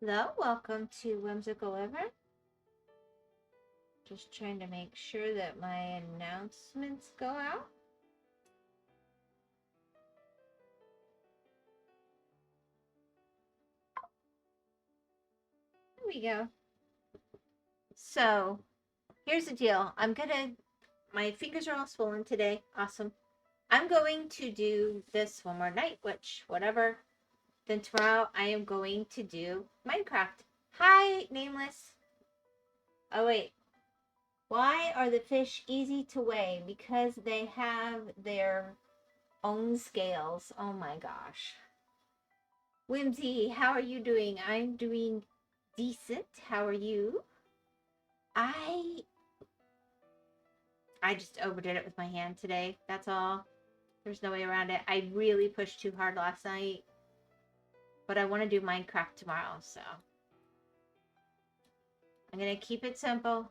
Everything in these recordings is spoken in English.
Hello, welcome to WhymsicalWyvern. Just trying to make sure that my announcements go out. There we go. So, here's the deal. My fingers are all swollen today. Awesome. I'm going to do this one more night, which, whatever. Then tomorrow I am going to do Minecraft. Hi, Nameless. Oh, wait. Why are the fish easy to weigh? Because they have their own scales. Oh my gosh. Whimsy, how are you doing? I'm doing decent. How are you? I I just overdid it with my hand today. That's all. There's no way around it. I really pushed too hard last night. But I want to do Minecraft tomorrow, so I'm going to keep it simple.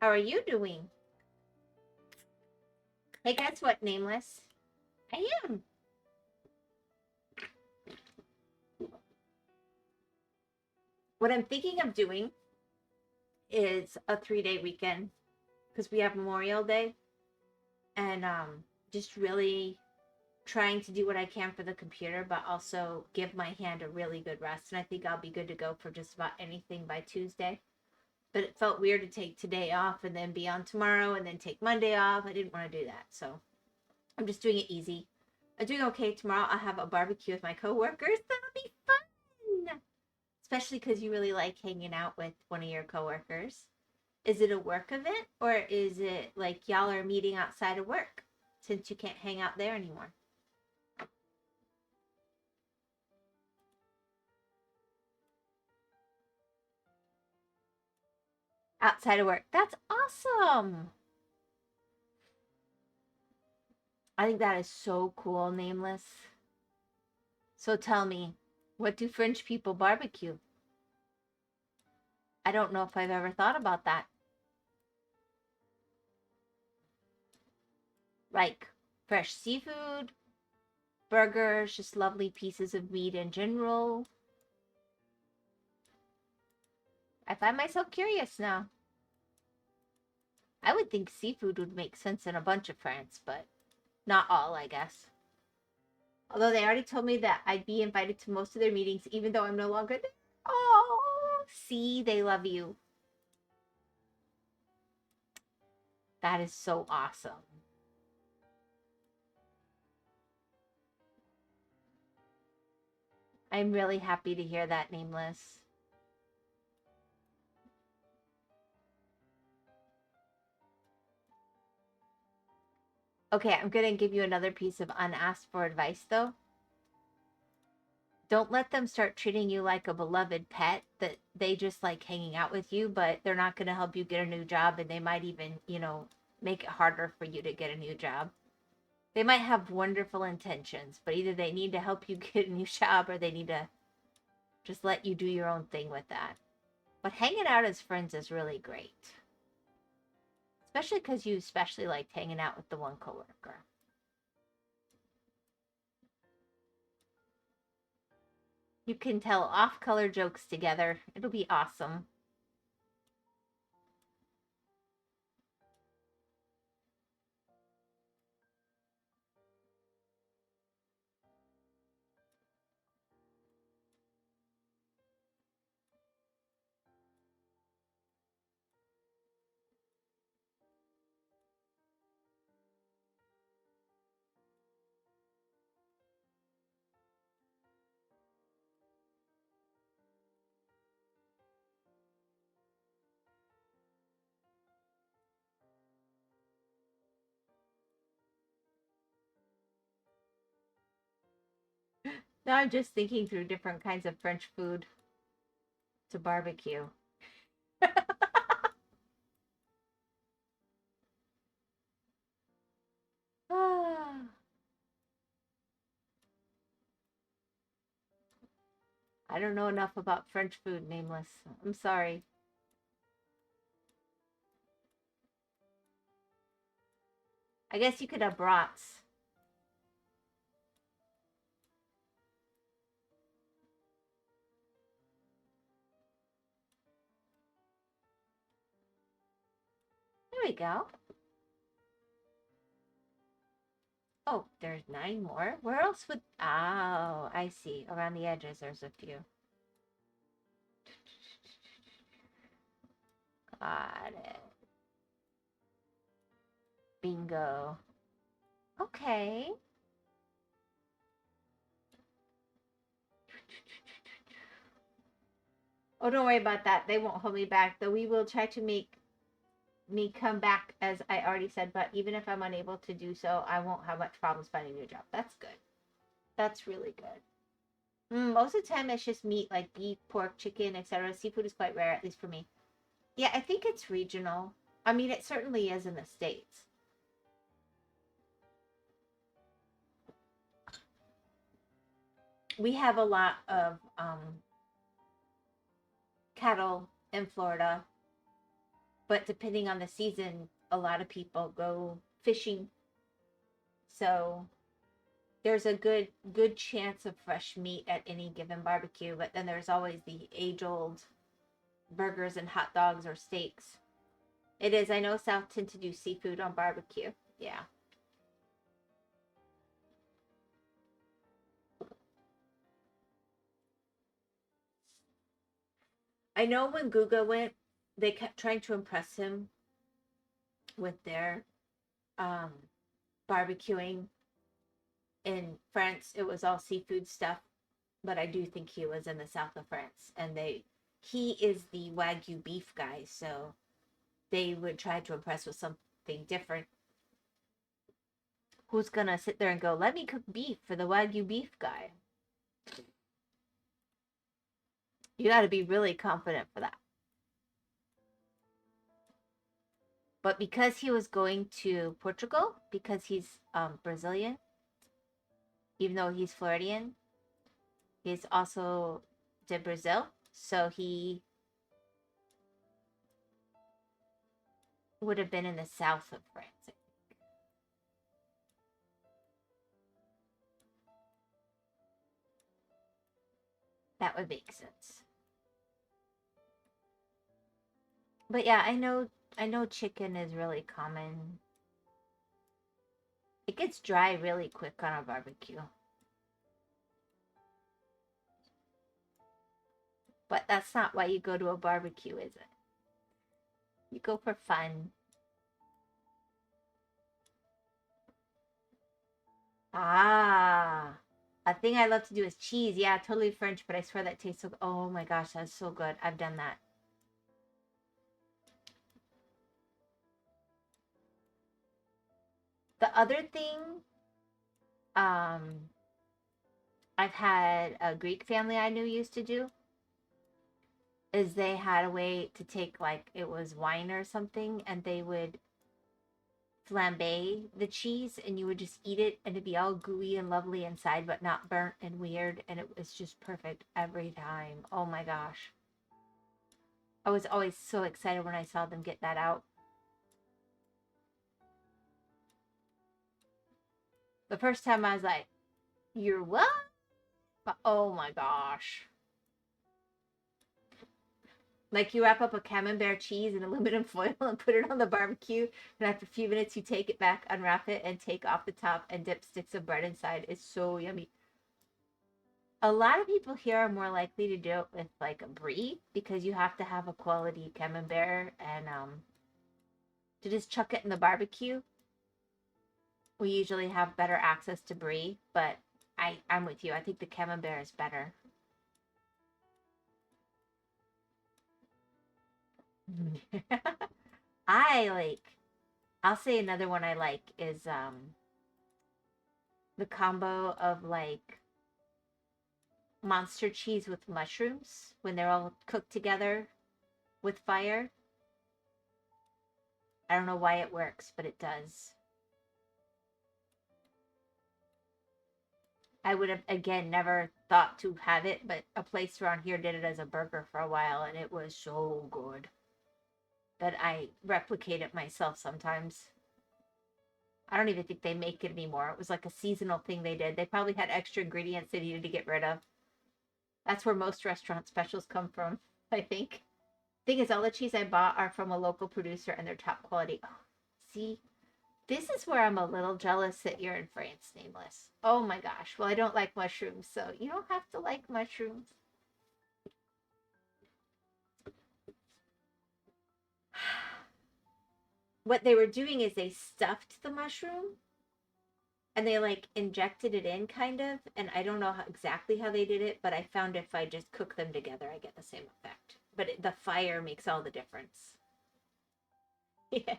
How are you doing? Hey, guess what, Nameless? I am. What I'm thinking of doing is a 3-day weekend because we have Memorial Day, and just really trying to do what I can for the computer, but also give my hand a really good rest. And I think I'll be good to go for just about anything by Tuesday. But it felt weird to take today off and then be on tomorrow and then take Monday off. I didn't want to do that, so I'm just doing it easy. I'm doing okay tomorrow. I'll have a barbecue with my coworkers. That'll be fun, especially because you really like hanging out with one of your coworkers. Is it a work event, or is it like y'all are meeting outside of work since you can't hang out there anymore? Outside of work. That's awesome. I think that is so cool, Nameless. So tell me, what do French people barbecue? I don't know if I've ever thought about that. Like fresh seafood, burgers, just lovely pieces of meat in general. I find myself curious now. I would think seafood would make sense in a bunch of France, but not all, I guess. Although they already told me that I'd be invited to most of their meetings, even though I'm no longer there. Oh, see, they love you. That is so awesome. I'm really happy to hear that, Nameless. Okay, I'm going to give you another piece of unasked for advice, though. Don't let them start treating you like a beloved pet that they just like hanging out with you, but they're not going to help you get a new job, and they might even, make it harder for you to get a new job. They might have wonderful intentions, but either they need to help you get a new job or they need to just let you do your own thing with that. But hanging out as friends is really great. Especially because you especially liked hanging out with the one coworker. You can tell off-color jokes together. It'll be awesome. Now I'm just thinking through different kinds of French food to barbecue. Ah, I don't know enough about French food, Nameless. I'm sorry. I guess you could have brats. we go. Oh, there's 9 more. Where else would... Oh, I see. Around the edges, there's a few. Got it. Bingo. Okay. Oh, don't worry about that. They won't hold me back, though we will try to make me come back, as I already said, but even if I'm unable to do so, I won't have much problems finding a new job. That's good. That's really good. Most of the time, it's just meat, like beef, pork, chicken, etc. Seafood is quite rare, at least for me. Yeah, I think it's regional. I mean, it certainly is in the States. We have a lot of cattle in Florida, but depending on the season, a lot of people go fishing. So there's a good chance of fresh meat at any given barbecue, but then there's always the age-old burgers and hot dogs or steaks. It is. I know South tend to do seafood on barbecue. Yeah. I know when Guga went, they kept trying to impress him with their barbecuing. In France, it was all seafood stuff, but I do think he was in the south of France, and he is the Wagyu beef guy, so they would try to impress with something different. Who's gonna sit there and go, let me cook beef for the Wagyu beef guy? You got to be really confident for that. But because he was going to Portugal, because he's Brazilian, even though he's Floridian, he's also de Brazil, so he would have been in the south of France, I think. That would make sense. But yeah, I know chicken is really common. It gets dry really quick on a barbecue. But that's not why you go to a barbecue, is it? You go for fun. Ah, a thing I love to do is cheese. Yeah, totally French, but I swear that tastes so good. Oh my gosh, that's so good. I've done that. The other thing, I've had a Greek family I knew used to do is they had a way to take, like, it was wine or something, and they would flambe the cheese, and you would just eat it, and it'd be all gooey and lovely inside, but not burnt and weird, and it was just perfect every time. Oh my gosh. I was always so excited when I saw them get that out. The first time I was like, you're what? But oh my gosh. Like, you wrap up a camembert cheese in aluminum foil and put it on the barbecue, and after a few minutes you take it back, unwrap it, and take off the top and dip sticks of bread inside. It's so yummy. A lot of people here are more likely to do it with, like, a brie, because you have to have a quality camembert, and to just chuck it in the barbecue. We usually have better access to brie, but I'm with you. I think the camembert is better. I'll say another one I like is the combo of, like, monster cheese with mushrooms when they're all cooked together with fire. I don't know why it works, but it does. I would have, again, never thought to have it, but a place around here did it as a burger for a while, and it was so good that I replicate it myself sometimes. I don't even think they make it anymore. It was like a seasonal thing they did. They probably had extra ingredients they needed to get rid of. That's where most restaurant specials come from, I think. Thing is, all the cheese I bought are from a local producer and they're top quality. Oh, see, this is where I'm a little jealous that you're in France, Nameless. Oh my gosh. Well, I don't like mushrooms, so you don't have to like mushrooms. What they were doing is they stuffed the mushroom and they like injected it in kind of, and I don't know exactly how they did it, but I found if I just cook them together I get the same effect, but the fire makes all the difference. Yeah.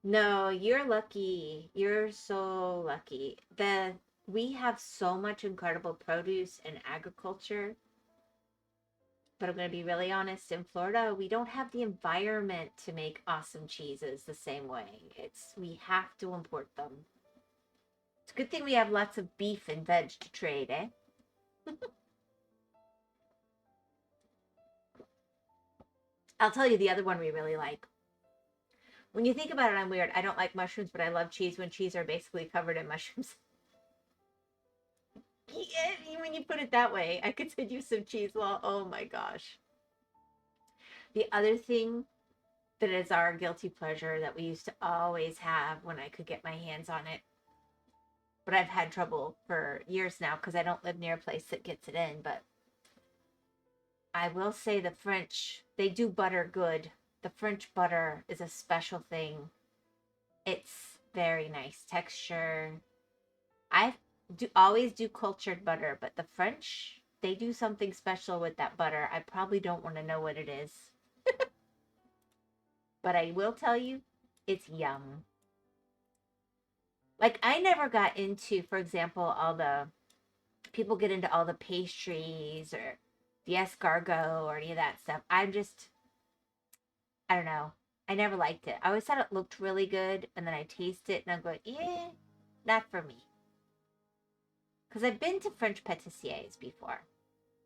No, you're lucky. You're so lucky. We have so much incredible produce and agriculture, but I'm going to be really honest, in Florida we don't have the environment to make awesome cheeses the same way. We have to import them. It's a good thing we have lots of beef and veg to trade, eh? I'll tell you the other one we really like. When you think about it, I'm weird. I don't like mushrooms, but I love cheese when cheese are basically covered in mushrooms. Yeah, when you put it that way, I could send you some cheese. Well, oh my gosh. The other thing that is our guilty pleasure that we used to always have when I could get my hands on it, but I've had trouble for years now because I don't live near a place that gets it in, but I will say the French, they do butter good. The French butter is a special thing. It's very nice texture. I always do cultured butter, but the French, they do something special with that butter. I probably don't want to know what it is, but I will tell you, it's yum. Like I never got into, for example, all the people get into all the pastries or the escargot or any of that stuff. I don't know. I never liked it. I always thought it looked really good, and then I taste it and I'm going, not for me. Because I've been to French pâtissiers before,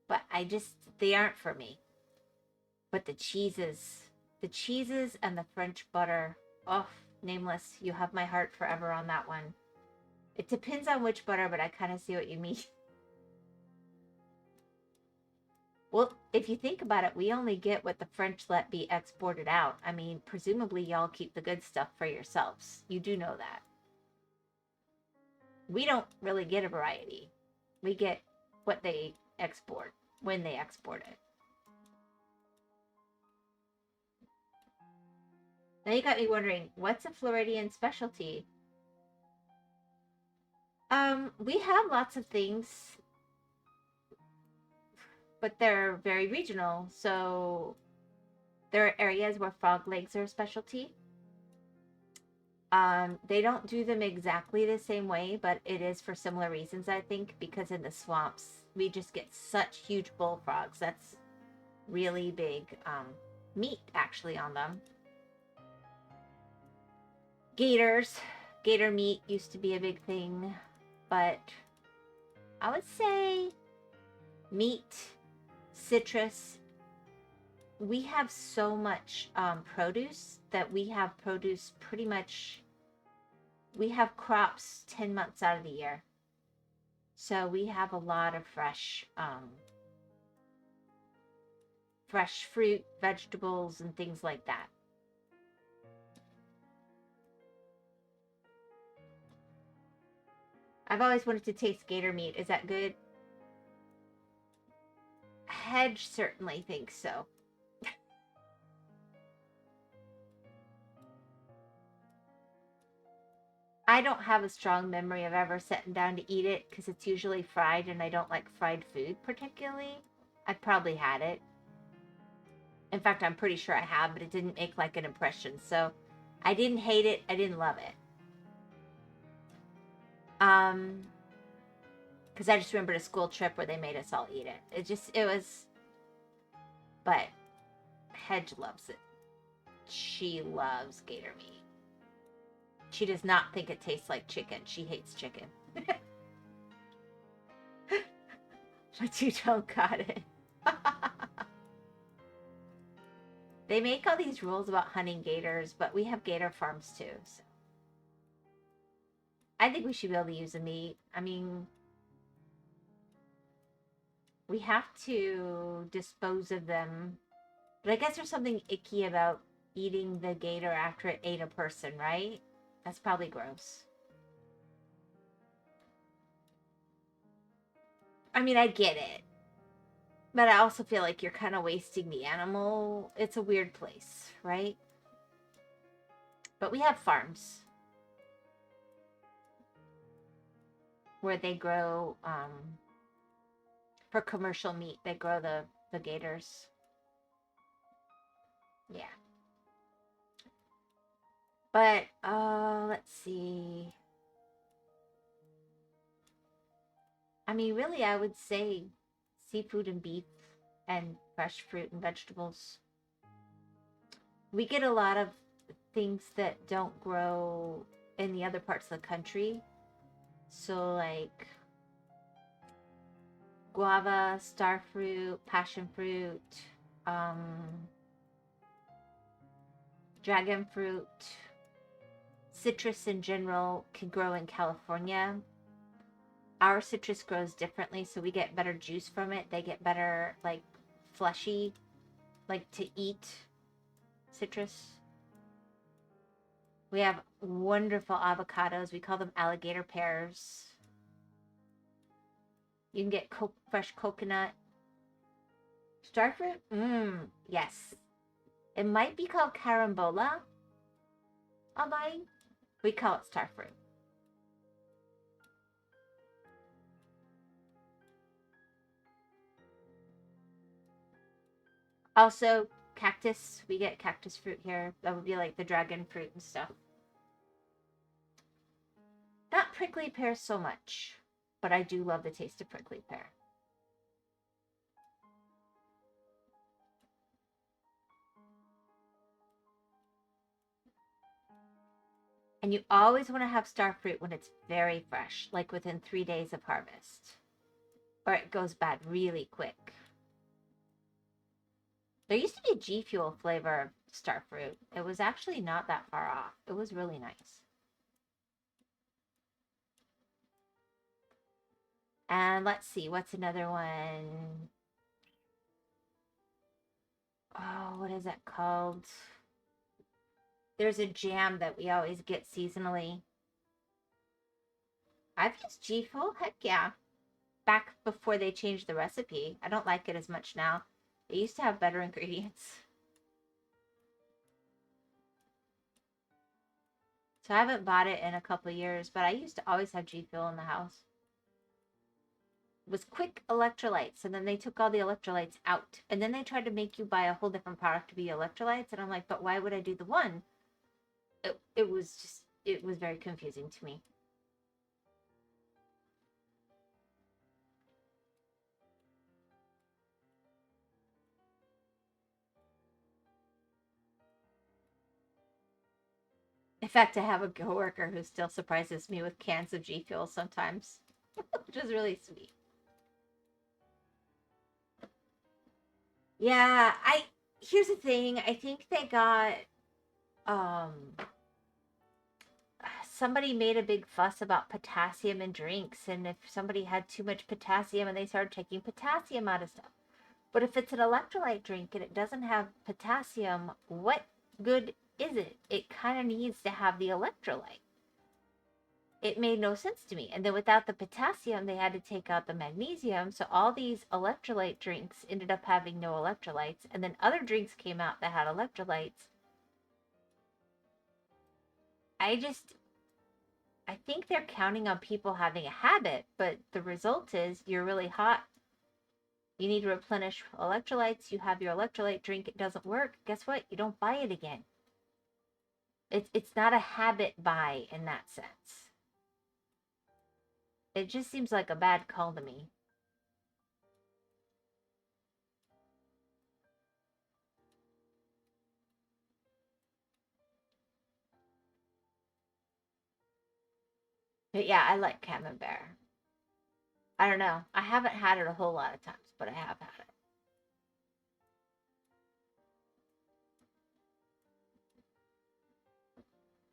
but they aren't for me. But the cheeses and the French butter, oh, Nameless, you have my heart forever on that one. It depends on which butter, but I kind of see what you mean. Well, if you think about it, we only get what the French let be exported out. I mean, presumably y'all keep the good stuff for yourselves. You do know that. We don't really get a variety. We get what they export when they export it. Now you got me wondering, what's a Floridian specialty? We have lots of things, but they're very regional. So there are areas where frog legs are a specialty. They don't do them exactly the same way, but it is for similar reasons, I think, because in the swamps, we just get such huge bullfrogs. That's really big meat, actually, on them. Gators. Gator meat used to be a big thing, but I would say meat, citrus. We have so much produce that we have produce pretty much, we have crops 10 months out of the year. So we have a lot of fresh fruit, vegetables, and things like that. I've always wanted to taste gator meat. Is that good? Hedge certainly thinks so. I don't have a strong memory of ever sitting down to eat it because it's usually fried and I don't like fried food particularly. I probably had it. In fact, I'm pretty sure I have, but it didn't make like an impression. So I didn't hate it. I didn't love it. Because I just remembered a school trip where they made us all eat it. It was, but Hedge loves it. She loves gator meat. She does not think it tastes like chicken. She hates chicken. But you don't got it. They make all these rules about hunting gators, but we have gator farms too. So I think we should be able to use the meat. I mean, we have to dispose of them But I guess there's something icky about eating the gator after it ate a person, right? That's probably gross. I mean, I get it. But I also feel like you're kind of wasting the animal. It's a weird place, right? But we have farms where they grow, for commercial meat, they grow the gators. Yeah. But, let's see. I mean, really, I would say seafood and beef and fresh fruit and vegetables. We get a lot of things that don't grow in the other parts of the country. So, like guava, star fruit, passion fruit, dragon fruit, citrus in general can grow in California. Our citrus grows differently, so we get better juice from it. They get better, like, fleshy, like, to eat citrus. We have wonderful avocados. We call them alligator pears. You can get fresh coconut. Starfruit? Yes. It might be called carambola on mine. We call it starfruit. Also, cactus. We get cactus fruit here. That would be like the dragon fruit and stuff. Not prickly pear so much, but I do love the taste of prickly pear. And you always want to have starfruit when it's very fresh, like within 3 days of harvest, or it goes bad really quick. There used to be a G Fuel flavor of starfruit. It was actually not that far off. It was really nice. And let's see, what's another one? Oh, what is it called? There's a jam that we always get seasonally. I've used G Fuel, heck yeah. Back before they changed the recipe. I don't like it as much now. It used to have better ingredients. So I haven't bought it in a couple of years, but I used to always have G Fuel in the house. It was quick electrolytes, and then they took all the electrolytes out. And then they tried to make you buy a whole different product to be electrolytes, and I'm like, but why would I do the one? It was very confusing to me. In fact, I have a coworker who still surprises me with cans of G Fuel sometimes, which is really sweet. Yeah, here's the thing. I think they got somebody made a big fuss about potassium in drinks, and if somebody had too much potassium and they started taking potassium out of stuff. But if it's an electrolyte drink and it doesn't have potassium, what good is it? It kind of needs to have the electrolyte. It made no sense to me. And then without the potassium, they had to take out the magnesium. So all these electrolyte drinks ended up having no electrolytes. And then other drinks came out that had electrolytes. I think they're counting on people having a habit, but the result is you're really hot. You need to replenish electrolytes. You have your electrolyte drink. It doesn't work. Guess what? You don't buy it again. It's not a habit buy in that sense. It just seems like a bad call to me. But yeah, I like camembert. I don't know. I haven't had it a whole lot of times, but I have had it.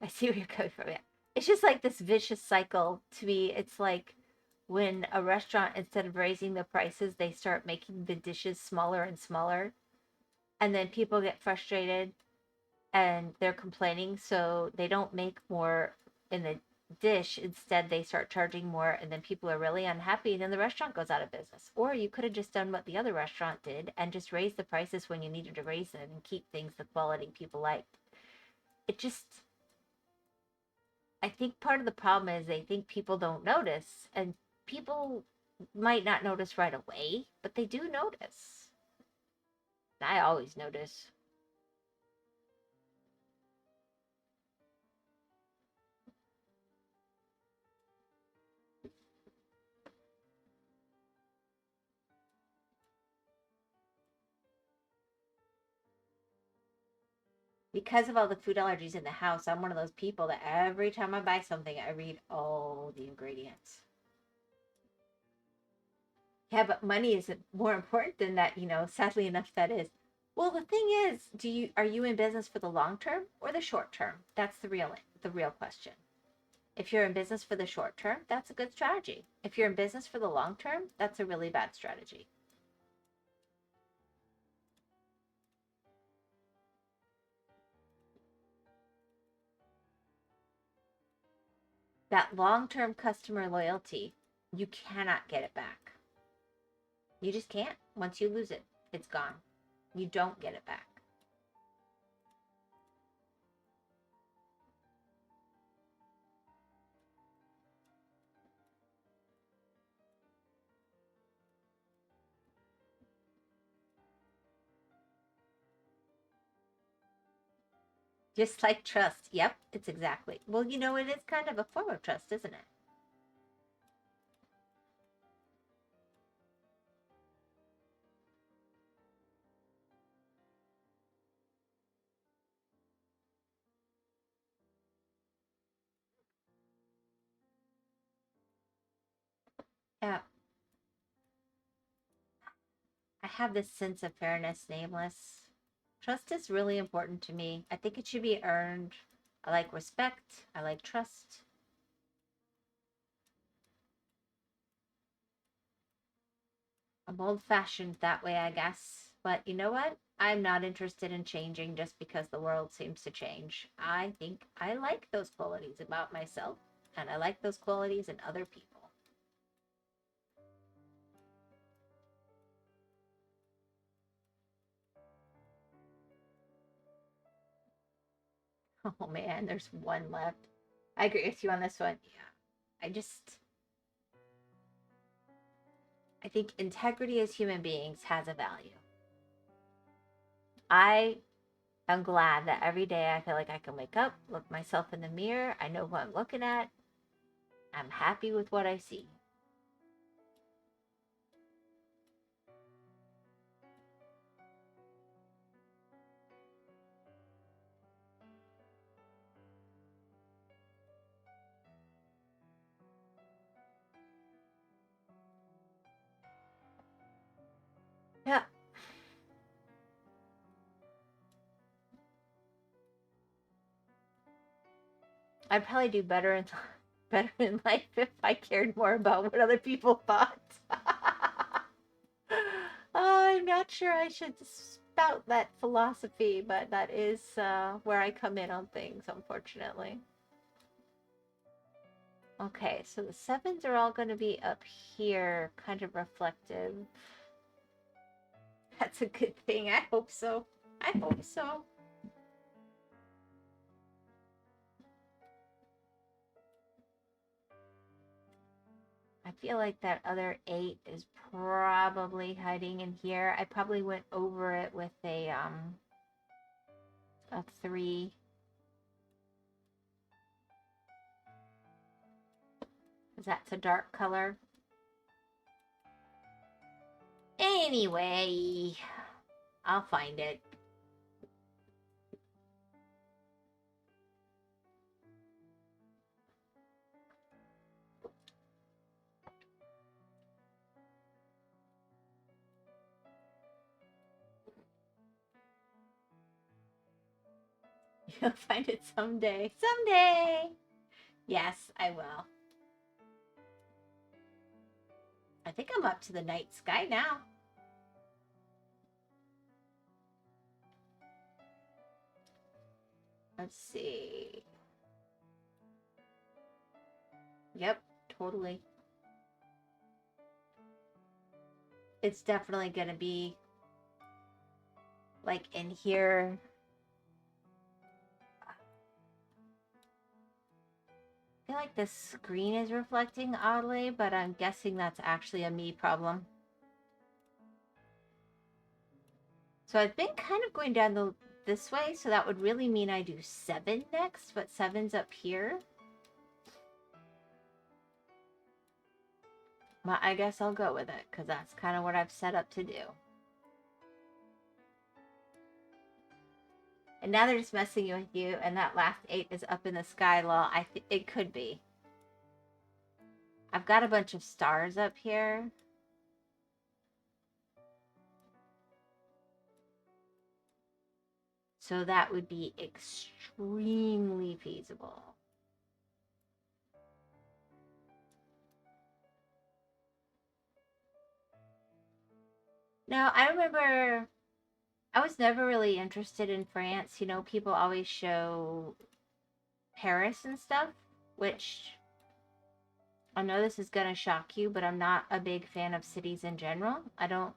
I see where you're coming from. Yeah. It's just like this vicious cycle to me. It's like when a restaurant, instead of raising the prices, they start making the dishes smaller and smaller. and then people get frustrated and they're complaining, so they don't make more in the dish. Instead, they start charging more, and then people are really unhappy, and then the restaurant goes out of business. Or you could have just done what the other restaurant did and just raised the prices when you needed to raise them and keep things the quality people liked. It just, I think part of the problem is they think people don't notice, and people might not notice right away, but they do notice. I always notice. Because of all the food allergies in the house, I'm one of those people that every time I buy something, I read all the ingredients. Yeah, but money is more important than that, sadly enough that is. Well, the thing is, are you in business for the long term or the short term? That's the real question. If you're in business for the short term, that's a good strategy. If you're in business for the long term, that's a really bad strategy. That long-term customer loyalty, you cannot get it back. You just can't. Once you lose it, it's gone. You don't get it back. Just like trust. Yep, it's exactly. Well, it is kind of a form of trust, isn't it? Yeah. I have this sense of fairness, nameless. Trust is really important to me. I think it should be earned. I like respect. I like trust. I'm old fashioned that way, I guess. But you know what? I'm not interested in changing just because the world seems to change. I think I like those qualities about myself, and I like those qualities in other people. Oh man, there's one left. I agree with you on this one. Yeah. I think integrity as human beings has a value. I am glad that every day I feel like I can wake up, look myself in the mirror. I know who I'm looking at. I'm happy with what I see. Yeah. I'd probably do better in life if I cared more about what other people thought. I'm not sure I should spout that philosophy, but that is where I come in on things, unfortunately. Okay, so the sevens are all going to be up here, kind of reflective. That's a good thing. I hope so. I hope so. I feel like that other 8 is probably hiding in here. I probably went over it with a 3. Because that's a dark color. Anyway, I'll find it. You'll find it someday. Someday! Yes, I will. I think I'm up to the night sky now. Let's see. Yep, totally. It's definitely gonna be like in here. I feel like the screen is reflecting oddly, but I'm guessing that's actually a me problem. So I've been kind of going down this way, so that would really mean I do 7 next, but 7's up here. But I guess I'll go with it, because that's kind of what I've set up to do. And now they're just messing with you, and that last 8 is up in the sky law. It could be. I've got a bunch of stars up here. So that would be extremely feasible. Now, I remember I was never really interested in France. You know, people always show Paris and stuff, which I know this is going to shock you, but I'm not a big fan of cities in general. I don't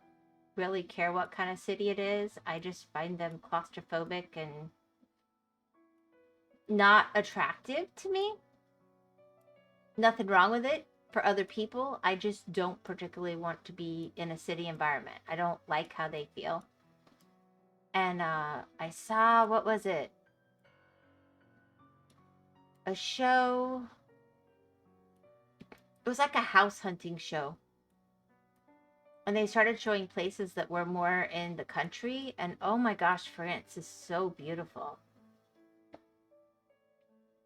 really care what kind of city it is. I just find them claustrophobic and not attractive to me. Nothing wrong with it for other people. I just don't particularly want to be in a city environment. I don't like how they feel. And I saw, what was it? A show. It was like a house hunting show. And they started showing places that were more in the country. And oh my gosh, France is so beautiful.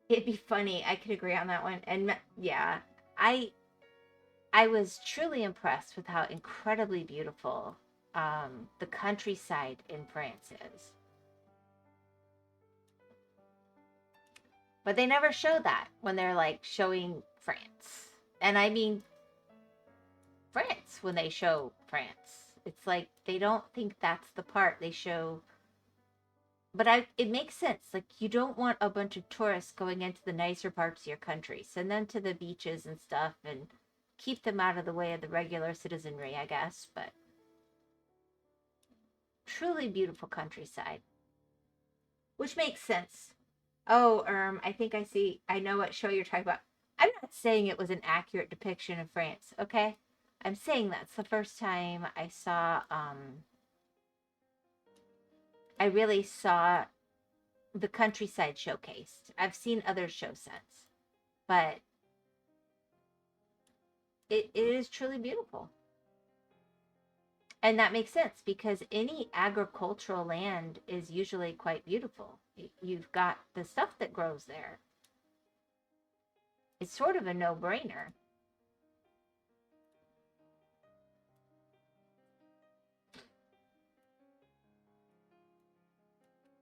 It'd be funny. I could agree on that one. And yeah, I was truly impressed with how incredibly beautiful the countryside in France is. But they never show that when they're like showing France. And I mean France when they show France. It's like they don't think that's the part they show. But it makes sense. Like, you don't want a bunch of tourists going into the nicer parts of your country. Send them to the beaches and stuff and keep them out of the way of the regular citizenry, I guess. But truly beautiful countryside. Which makes sense. Oh, I think I know what show you're talking about. I'm not saying it was an accurate depiction of France, okay? I'm saying that's the first time I saw, I really saw the countryside showcased. I've seen other shows since, but it is truly beautiful. And that makes sense because any agricultural land is usually quite beautiful. You've got the stuff that grows there. It's sort of a no-brainer.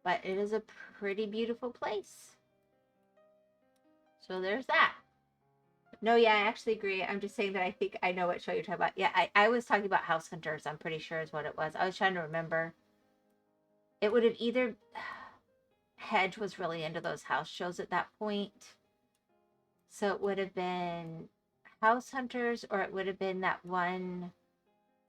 But it is a pretty beautiful place. So there's that. No, yeah, I actually agree. I'm just saying that I think I know what show you're talking about. Yeah, I was talking about House Hunters. I'm pretty sure is what it was. I was trying to remember. It would have either... Hedge was really into those house shows at that point. So it would have been House Hunters, or it would have been that one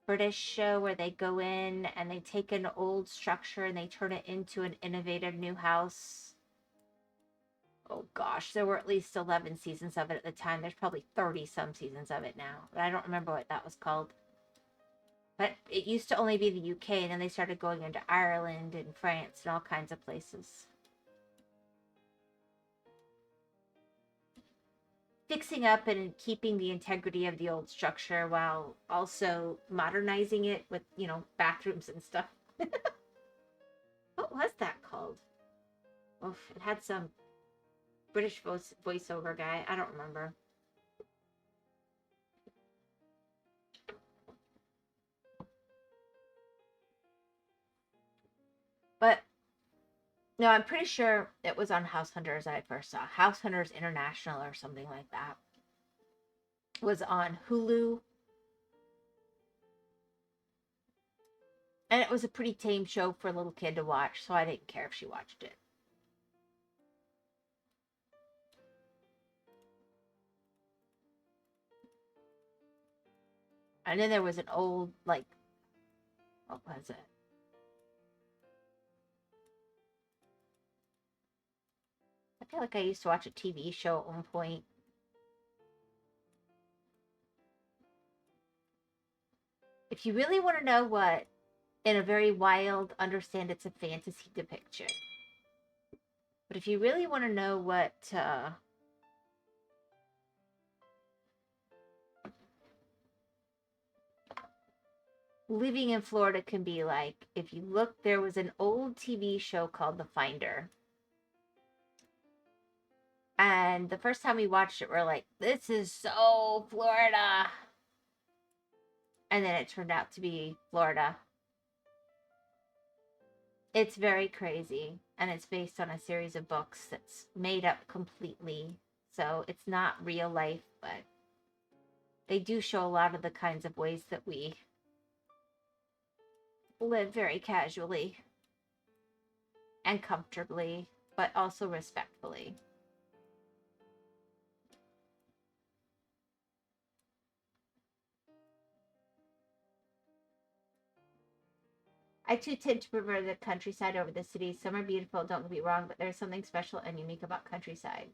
British show where they go in and they take an old structure and they turn it into an innovative new house. Oh gosh, there were at least 11 seasons of it at the time. There's probably 30 some seasons of it now, but I don't remember what that was called. But it used to only be the UK, and then they started going into Ireland and France and all kinds of places. Fixing up and keeping the integrity of the old structure while also modernizing it with, you know, bathrooms and stuff. What was that called? Oof, it had some British voiceover guy. I don't remember. But no, I'm pretty sure it was on House Hunters that I first saw. House Hunters International or something like that. It was on Hulu. And it was a pretty tame show for a little kid to watch, so I didn't care if she watched it. And then there was an old, like, what was it? I feel like I used to watch a TV show at one point. If you really want to know what, in a very wild, understand it's a fantasy depiction. But if you really want to know what living in Florida can be like, if you look, there was an old TV show called The Finder. And the first time we watched it, we're like, this is so Florida. And then it turned out to be Florida. It's very crazy. And it's based on a series of books that's made up completely. So it's not real life, but they do show a lot of the kinds of ways that we live very casually and comfortably, but also respectfully. I too tend to prefer the countryside over the city. Some are beautiful, don't get me wrong, but there's something special and unique about countryside.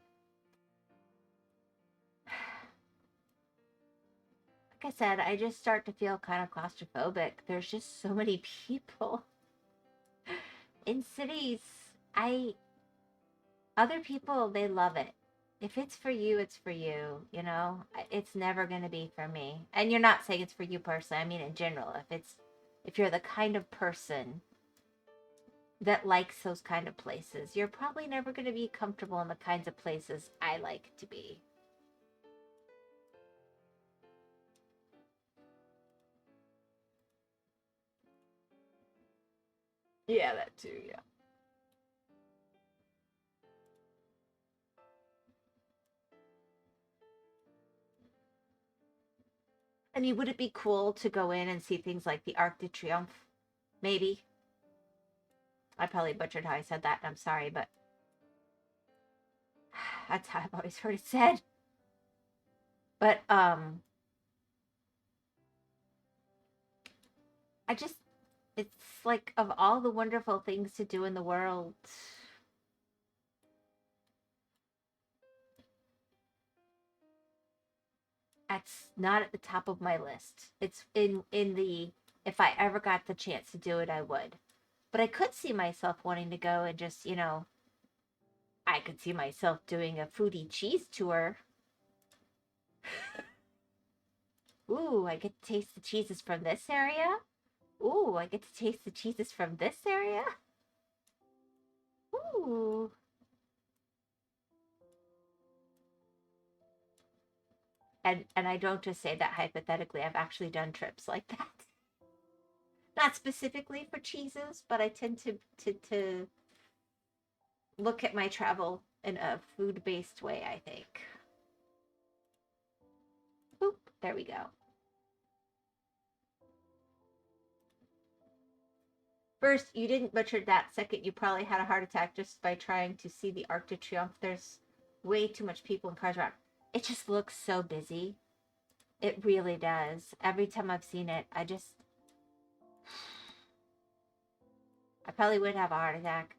Like I said, I just start to feel kind of claustrophobic. There's just so many people in cities. Other people, they love it. If it's for you, it's for you, you know? It's never going to be for me. And you're not saying it's for you personally. I mean, in general, if you're the kind of person that likes those kind of places, you're probably never going to be comfortable in the kinds of places I like to be. Yeah, that too, yeah. I mean, would it be cool to go in and see things like the Arc de Triomphe? Maybe. I probably butchered how I said that, and I'm sorry, but that's how I've always heard it said. But, it's like, of all the wonderful things to do in the world, that's not at the top of my list. It's in the, if I ever got the chance to do it, I would. But I could see myself wanting to go and just, I could see myself doing a foodie cheese tour. Ooh, I get to taste the cheeses from this area. Ooh, I get to taste the cheeses from this area. Ooh. And I don't just say that hypothetically. I've actually done trips like that. Not specifically for cheeses, but I tend to look at my travel in a food-based way, I think. Boop, there we go. First, you didn't butcher that. Second, you probably had a heart attack just by trying to see the Arc de Triomphe. There's way too much people and cars around. It just looks so busy. It really does. Every time I've seen it, I probably would have a heart attack.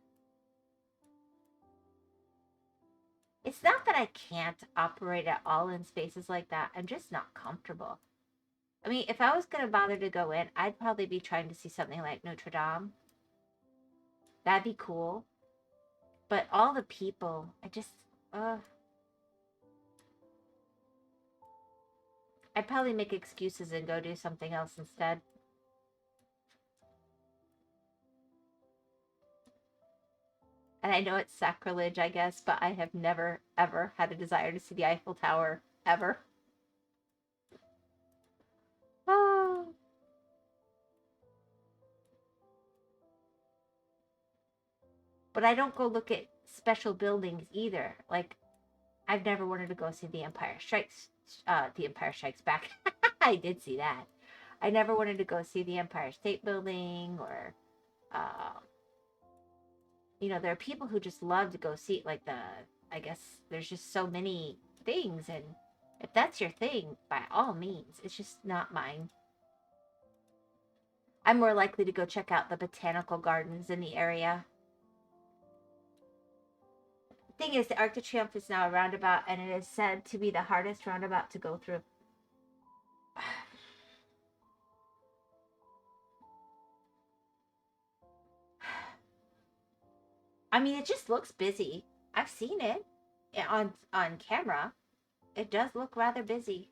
It's not that I can't operate at all in spaces like that. I'm just not comfortable. I mean, if I was going to bother to go in, I'd probably be trying to see something like Notre Dame. That'd be cool. But all the people, I'd probably make excuses and go do something else instead. And I know it's sacrilege, I guess, but I have never, ever had a desire to see the Eiffel Tower, ever. Oh. But I don't go look at special buildings either. Like, I've never wanted to go see the Empire Strikes Back. I did see that. I never wanted to go see the Empire State Building or, there are people who just love to go see, like, I guess there's just so many things. And if that's your thing, by all means, it's just not mine. I'm more likely to go check out the botanical gardens in the area. Thing is, the Arc de Triomphe is now a roundabout, and it is said to be the hardest roundabout to go through. I mean, it just looks busy. I've seen it on camera. It does look rather busy.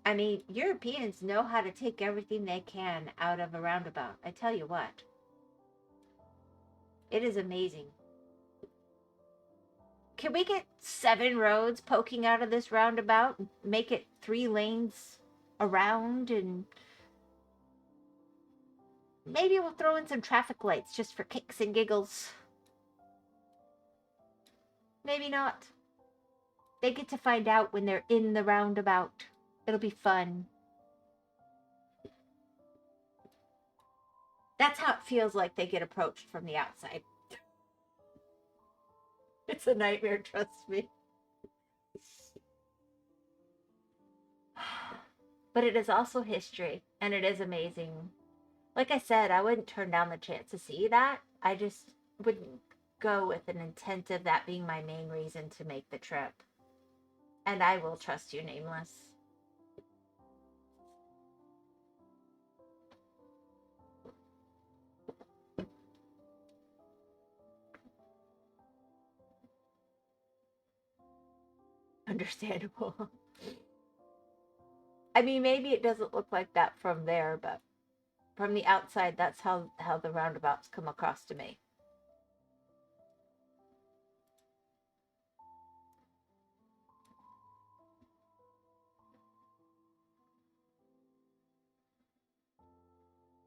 I mean, Europeans know how to take everything they can out of a roundabout. I tell you what. It is amazing. Can we get 7 roads poking out of this roundabout and make it 3 lanes around, and maybe we'll throw in some traffic lights just for kicks and giggles. Maybe not. They get to find out when they're in the roundabout. It'll be fun. That's how it feels like they get approached from the outside. It's a nightmare, trust me. But it is also history, and it is amazing. Like I said, I wouldn't turn down the chance to see that. I just wouldn't go with an intent of that being my main reason to make the trip. And I will trust you, Nameless. Understandable. I mean, maybe it doesn't look like that from there, but from the outside, that's how the roundabouts come across to me.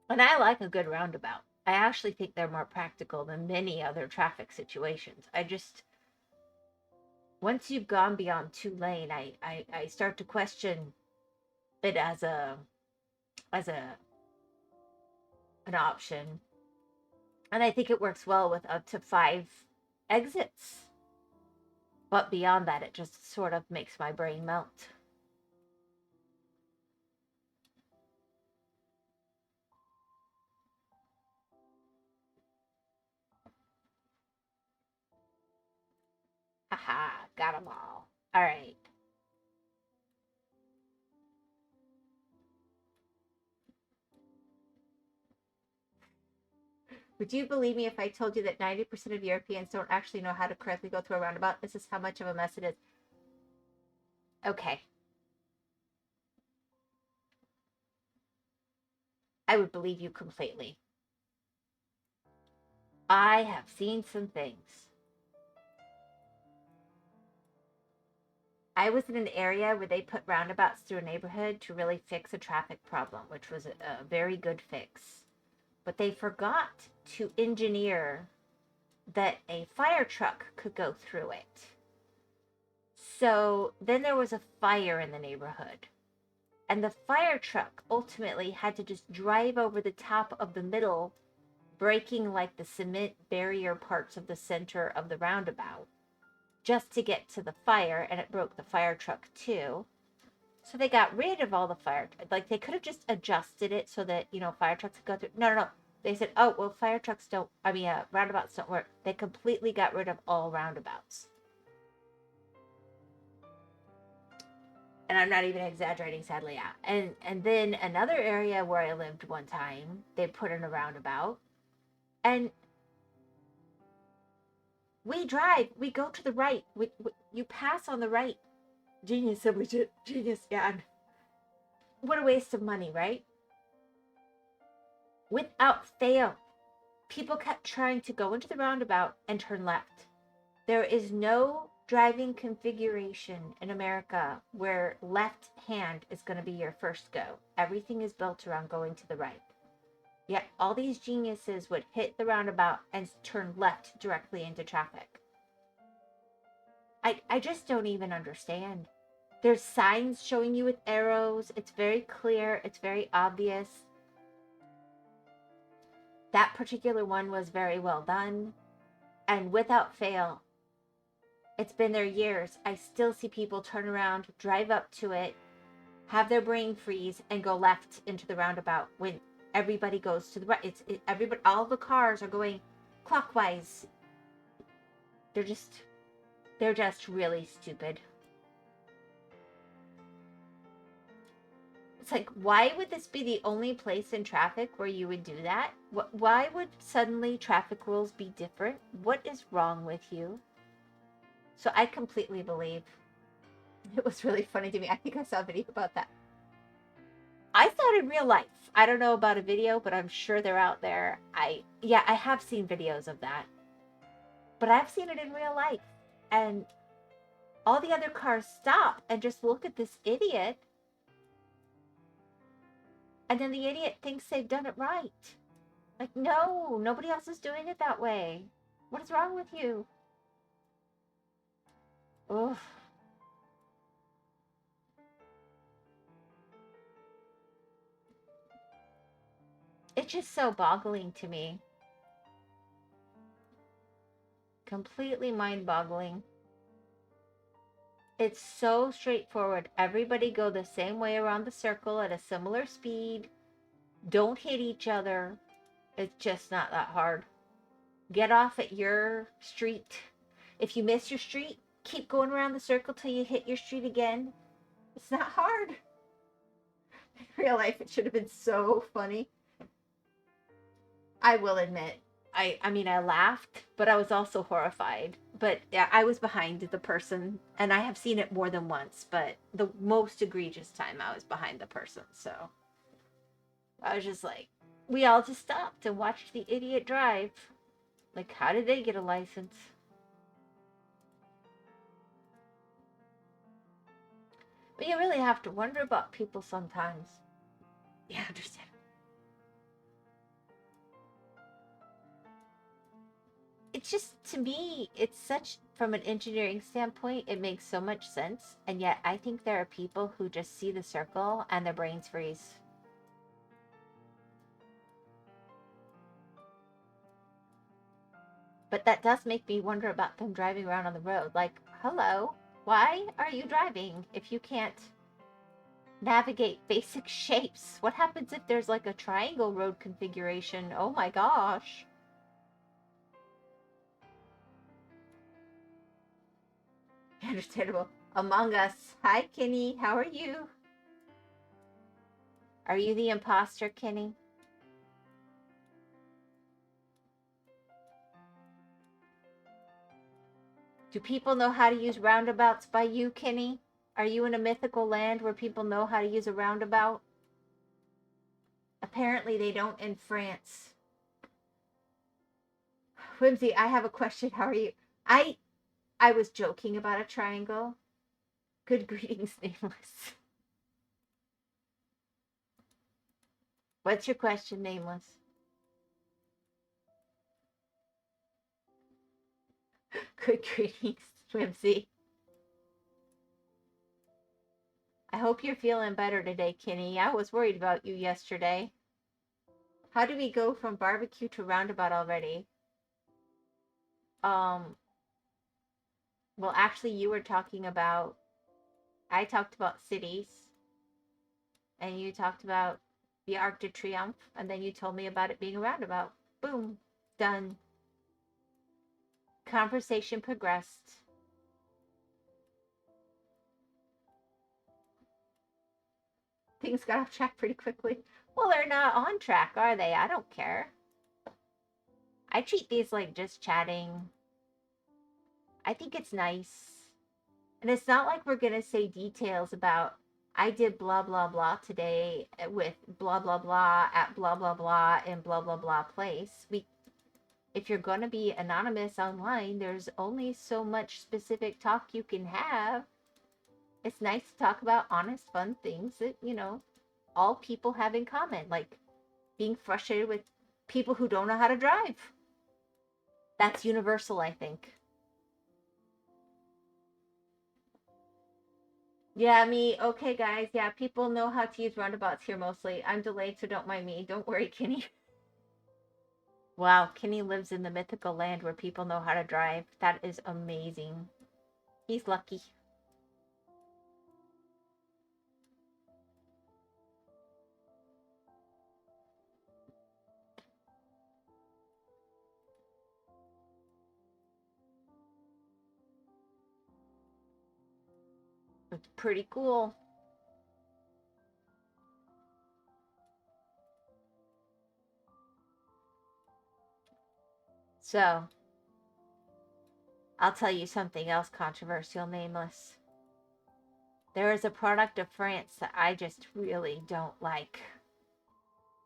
And I like a good roundabout. I actually think they're more practical than many other traffic situations. I just, once you've gone beyond 2 lane, I start to question it as an option. And I think it works well with up to 5 exits. But beyond that, it just sort of makes my brain melt. Haha, got them all. All right. Would you believe me if I told you that 90% of Europeans don't actually know how to correctly go through a roundabout? This is how much of a mess it is. Okay. I would believe you completely. I have seen some things. I was in an area where they put roundabouts through a neighborhood to really fix a traffic problem, which was a very good fix. But they forgot to engineer that a fire truck could go through it. So then there was a fire in the neighborhood. And the fire truck ultimately had to just drive over the top of the middle, breaking like the cement barrier parts of the center of the roundabout just to get to the fire, and it broke the fire truck too. So they got rid of all the fire, like they could have just adjusted it so that, fire trucks could go through. No. They said, oh, well, roundabouts don't work. They completely got rid of all roundabouts. And I'm not even exaggerating, sadly. Yeah. And then another area where I lived one time, they put in a roundabout, and we go to the right. You pass on the right. Genius, genius, yeah. What a waste of money, right? Without fail, people kept trying to go into the roundabout and turn left. There is no driving configuration in America where left hand is going to be your first go. Everything is built around going to the right. Yet all these geniuses would hit the roundabout and turn left directly into traffic. I just don't even understand. There's signs showing you with arrows. It's very clear. It's very obvious. That particular one was very well done. And without fail, It's been there years. I still see people turn around, drive up to it, have their brain freeze, and go left into the roundabout when everybody goes to the right. Everybody, all the cars are going clockwise. They're just really stupid. It's like, why would this be the only place in traffic where you would do that? Why would suddenly traffic rules be different? What is wrong with you? So I completely believe. It was really funny to me. I think I saw a video about that. I saw it in real life. I don't know about a video, but I'm sure they're out there. I have seen videos of that. But I've seen it in real life. And all the other cars stop and just look at this idiot. And then the idiot thinks they've done it right. Like, no, nobody else is doing it that way. What is wrong with you? Oof. It's just so boggling to me. Completely mind-boggling. It's so straightforward. Everybody go the same way around the circle at a similar speed. Don't hit each other. It's just not that hard. Get off at your street. If you miss your street, keep going around the circle till you hit your street again. It's not hard. In real life, it should have been so funny. I will admit, I mean, I laughed, but I was also horrified. But yeah, I was behind the person, and I have seen it more than once, but the most egregious time I was behind the person. So I was just like, we all just stopped and watched the idiot drive. Like, how did they get a license? But you really have to wonder about people sometimes. Yeah, I understand. It's just, to me, it's such, from an engineering standpoint, it makes so much sense. And yet I think there are people who just see the circle and their brains freeze. But that does make me wonder about them driving around on the road. Like, hello, why are you driving if you can't navigate basic shapes? What happens if there's like a triangle road configuration? Oh my gosh. Understandable. Among Us. Hi, Kenny. How are you? Are you the imposter, Kenny? Do people know how to use roundabouts by you, Kenny? Are you in a mythical land where people know how to use a roundabout? Apparently they don't in France. Whimsy, I have a question. How are you? I was joking about a triangle. Good greetings, Nameless. What's your question, Nameless? Good greetings, Whimsy. I hope you're feeling better today, Kenny. I was worried about you yesterday. How do we go from barbecue to roundabout already? Well, actually, you were talking about, I talked about cities, and you talked about the Arc de Triomphe, and then you told me about it being a roundabout. Boom. Done. Conversation progressed. Things got off track pretty quickly. Well, they're not on track, are they? I don't care. I treat these like just chatting. I think it's nice. And it's not like we're going to say details about, I did blah, blah, blah today with blah, blah, blah at blah, blah, blah in blah, blah, blah place. If you're going to be anonymous online, there's only so much specific talk you can have. It's nice to talk about honest, fun things that, all people have in common, like being frustrated with people who don't know how to drive. That's universal, I think. Yeah, me. Okay, guys. Yeah, people know how to use roundabouts here mostly. I'm delayed, so don't mind me. Don't worry, Kenny. Wow, Kenny lives in the mythical land where people know how to drive. That is amazing. He's lucky. It's pretty cool. So, I'll tell you something else controversial, nameless. There is a product of France that I just really don't like.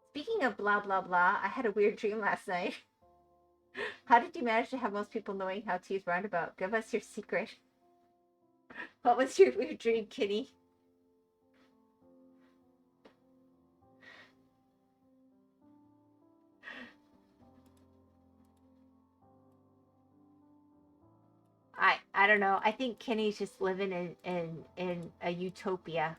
Speaking of blah, blah, blah, I had a weird dream last night. How did you manage to have most people knowing how to use roundabout? Give us your secret. What was your weird dream, Kitty? I don't know. I think Kenny's just living in a utopia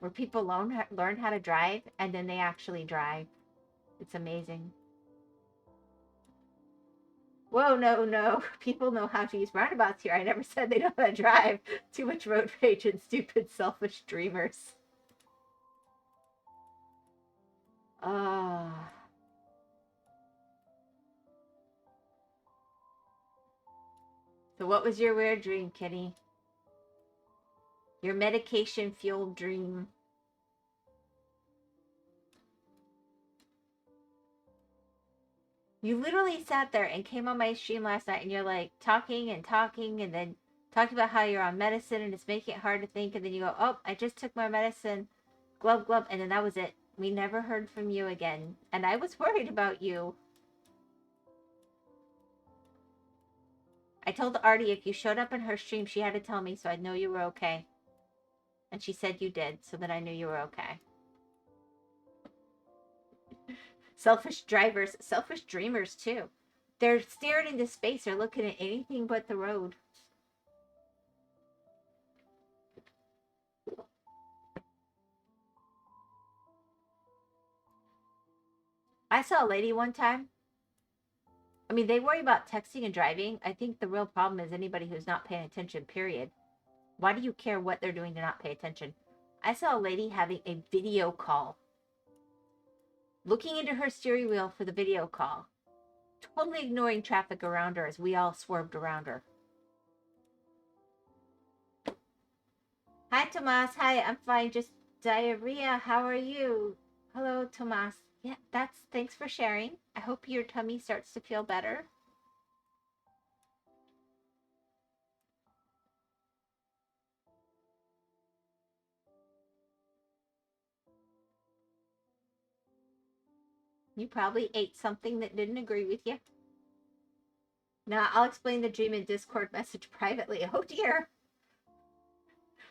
where people learn how to drive and then they actually drive. It's amazing. Whoa, no, no. People know how to use roundabouts here. I never said they know how to drive. Too much road rage and stupid, selfish dreamers. Ah. So what was your weird dream, Kitty? Your medication-fueled dream. You literally sat there and came on my stream last night and you're like talking and talking and then talking about how you're on medicine and it's making it hard to think, and then you go, oh, I just took my medicine, glub glub, and then that was it. We never heard from you again. And I was worried about you. I told Artie if you showed up in her stream, she had to tell me so I'd know you were okay. And she said you did, so that I knew you were okay. Selfish drivers, selfish dreamers too. They're staring into space. They're looking at anything but the road. I saw a lady one time. I mean, they worry about texting and driving. I think the real problem is anybody who's not paying attention, period. Why do you care what they're doing to not pay attention? I saw a lady having a video call. Looking into her steering wheel for the video call. Totally ignoring traffic around her as we all swerved around her. Hi, Tomas. Hi, I'm fine. Just diarrhea. How are you? Hello, Tomas. Yeah, thanks for sharing. I hope your tummy starts to feel better. You probably ate something that didn't agree with you. Now, I'll explain the dream in Discord message privately. Oh, dear.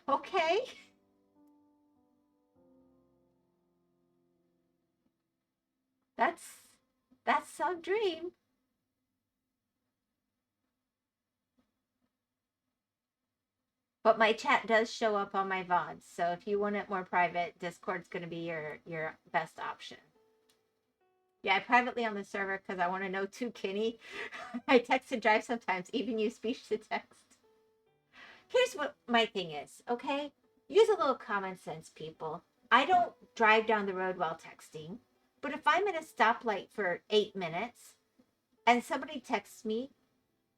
Okay. That's some dream. But my chat does show up on my VODs, so if you want it more private, Discord's going to be your best option. Yeah, privately on the server because I want to know too, Kenny. I text and drive sometimes, even use speech to text. Here's what my thing is, okay? Use a little common sense, people. I don't drive down the road while texting, but if I'm at a stoplight for 8 minutes and somebody texts me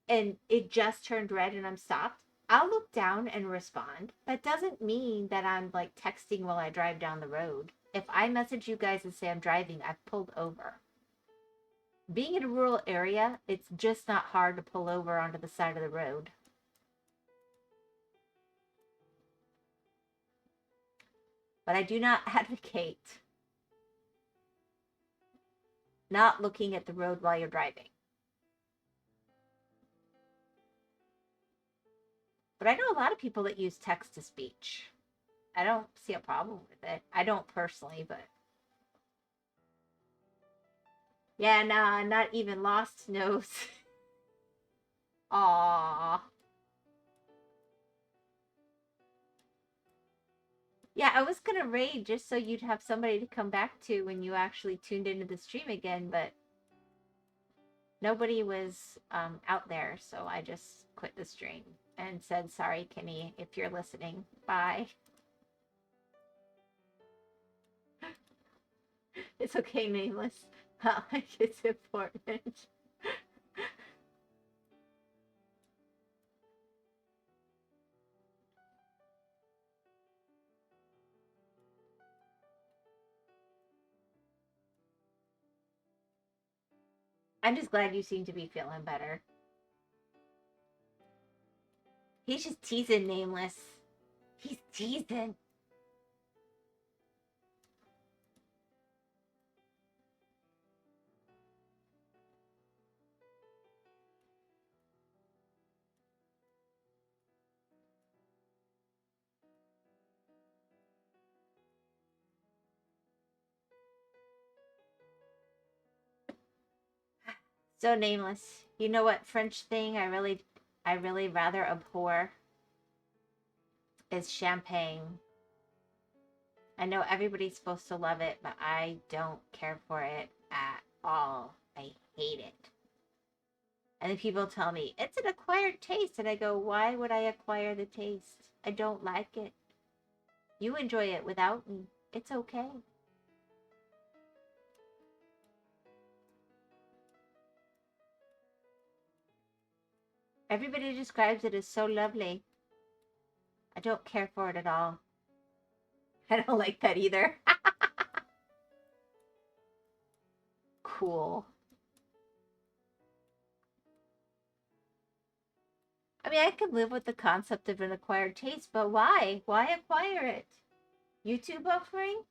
and it just turned red and I'm stopped, I'll look down and respond. That doesn't mean that I'm like texting while I drive down the road. If I message you guys and say I'm driving, I've pulled over. Being in a rural area, it's just not hard to pull over onto the side of the road. But I do not advocate not looking at the road while you're driving. But I know a lot of people that use text to speech. I don't see a problem with it. I don't personally, but yeah, nah, not even Lost knows. Aww. Yeah, I was gonna raid just so you'd have somebody to come back to when you actually tuned into the stream again, but nobody was out there, so I just quit the stream and said, sorry, Kimmy, if you're listening, bye. It's okay, nameless. Not like it's important. I'm just glad you seem to be feeling better. He's just teasing, nameless. He's teasing. So nameless. You know what French thing I really rather abhor is champagne. I know everybody's supposed to love it, but I don't care for it at all. I hate it. And then people tell me, it's an acquired taste. And I go, why would I acquire the taste? I don't like it. You enjoy it without me. It's okay. Everybody describes it as so lovely. I don't care for it at all. I don't like that either. Cool. I mean, I can live with the concept of an acquired taste, but why? Why acquire it? YouTube buffering?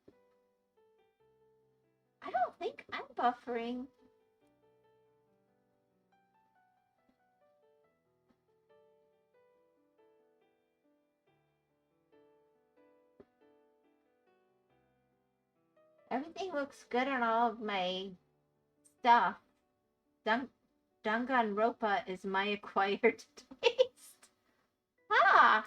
I don't think I'm buffering. Everything looks good on all of my stuff. Danganronpa is my acquired taste. Ah!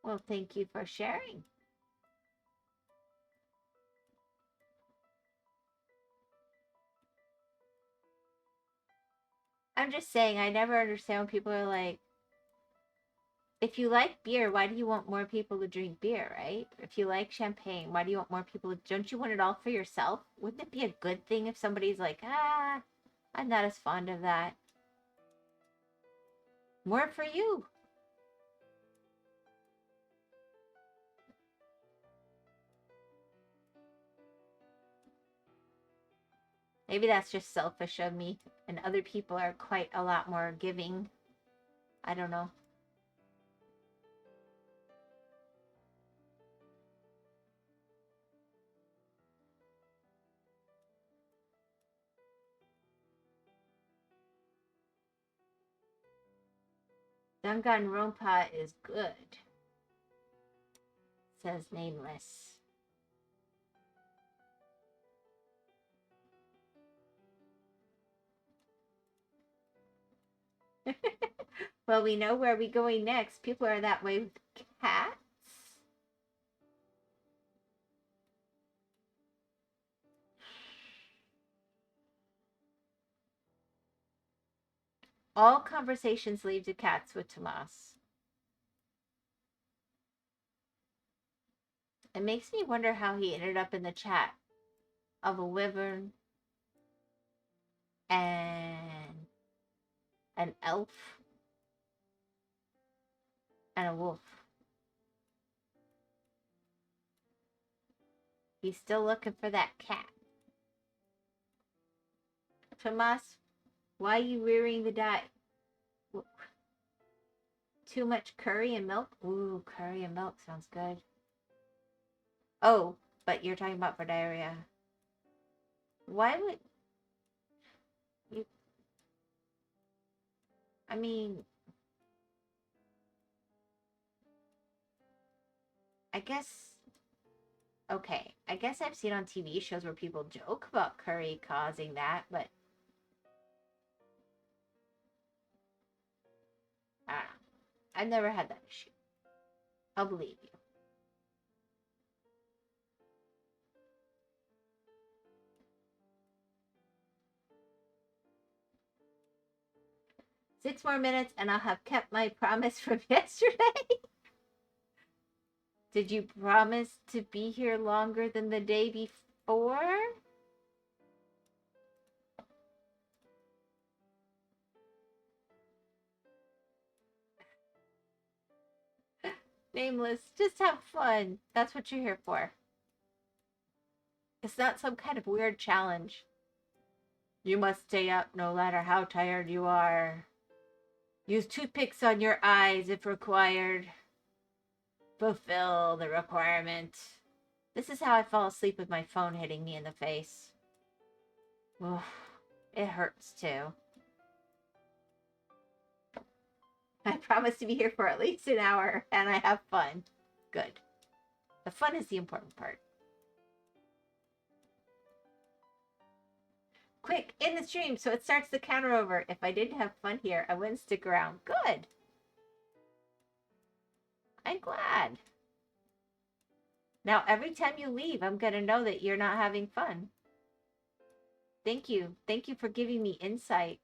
Well, thank you for sharing. I'm just saying, I never understand when people are like, if you like beer, why do you want more people to drink beer, right? If you like champagne, why do you want more people to... Don't you want it all for yourself? Wouldn't it be a good thing if somebody's like, I'm not as fond of that? More for you. Maybe that's just selfish of me, and other people are quite a lot more giving. I don't know. Danganronpa is good, says Nameless. Well, we know where we're going next. People are that way with cats. All conversations lead to cats with Tomas. It makes me wonder how he ended up in the chat of a wyvern and an elf and a wolf. He's still looking for that cat. Tomas, why are you rearing the die? Too much curry and milk? Ooh, curry and milk sounds good. Oh, but you're talking about for diarrhea. Why would you... I mean, I guess... Okay, I guess I've seen on TV shows where people joke about curry causing that, but... I've never had that issue. I'll believe you. 6 more minutes and I'll have kept my promise from yesterday. Did you promise to be here longer than the day before? Nameless, just have fun. That's what you're here for. It's not some kind of weird challenge. You must stay up no matter how tired you are. Use toothpicks on your eyes if required. Fulfill the requirement. This is how I fall asleep with my phone hitting me in the face. Oof, it hurts too. I promise to be here for at least an hour and I have fun. Good. The fun is the important part. Quick, in the stream, so it starts the counter over. If I didn't have fun here, I wouldn't stick around. Good. I'm glad. Now, every time you leave, I'm going to know that you're not having fun. Thank you. Thank you for giving me insight.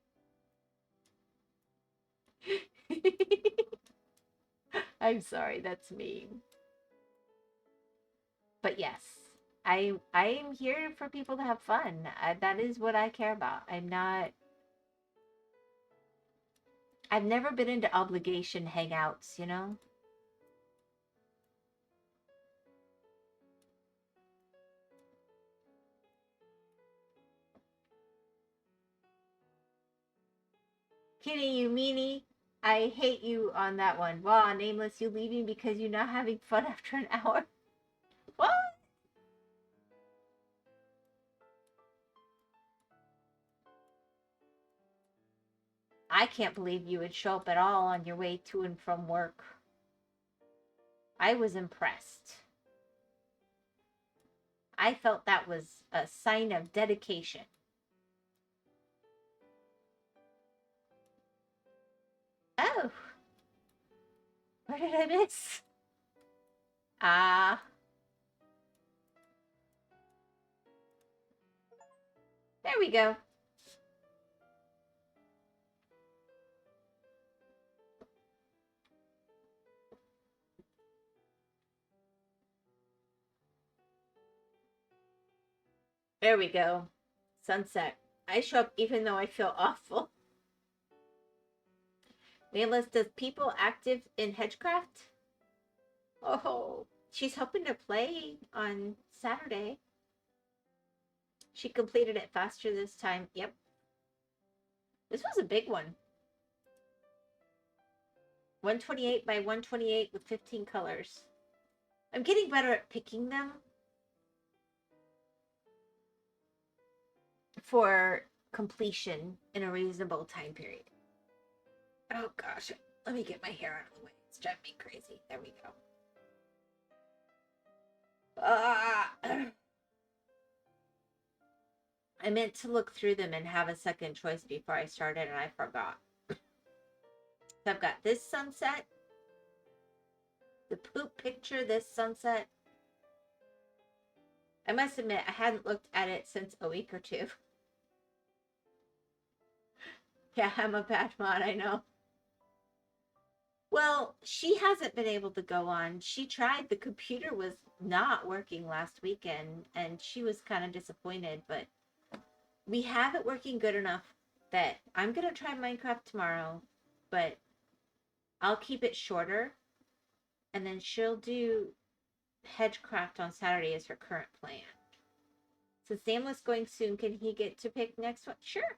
I'm sorry, that's mean. But yes, I am here for people to have fun. That is what I care about. I've never been into obligation hangouts, you know? Kitty, you meanie. I hate you on that one. Wow, Nameless, you leaving because you're not having fun after an hour? What? I can't believe you would show up at all on your way to and from work. I was impressed. I felt that was a sign of dedication. Oh. Where did I miss? Ah. There we go. There we go. Sunset. I show up even though I feel awful. Nameless, does people active in Hedgecraft? Oh, she's hoping to play on Saturday. She completed it faster this time. Yep. This was a big one. 128 by 128 with 15 colors. I'm getting better at picking them for completion in a reasonable time period. Oh gosh, let me get my hair out of the way. It's driving me crazy. There we go. I meant to look through them and have a second choice before I started, and I forgot. So I've got this sunset, the poop picture, this sunset. I must admit, I hadn't looked at it since a week or two. Yeah, I'm a bad mod, I know. Well, she hasn't been able to go on. She tried. The computer was not working last weekend, and she was kind of disappointed, but we have it working good enough that I'm going to try Minecraft tomorrow, but I'll keep it shorter, and then she'll do Hedgecraft on Saturday as her current plan. Since Sam's going soon, can he get to pick next one? Sure.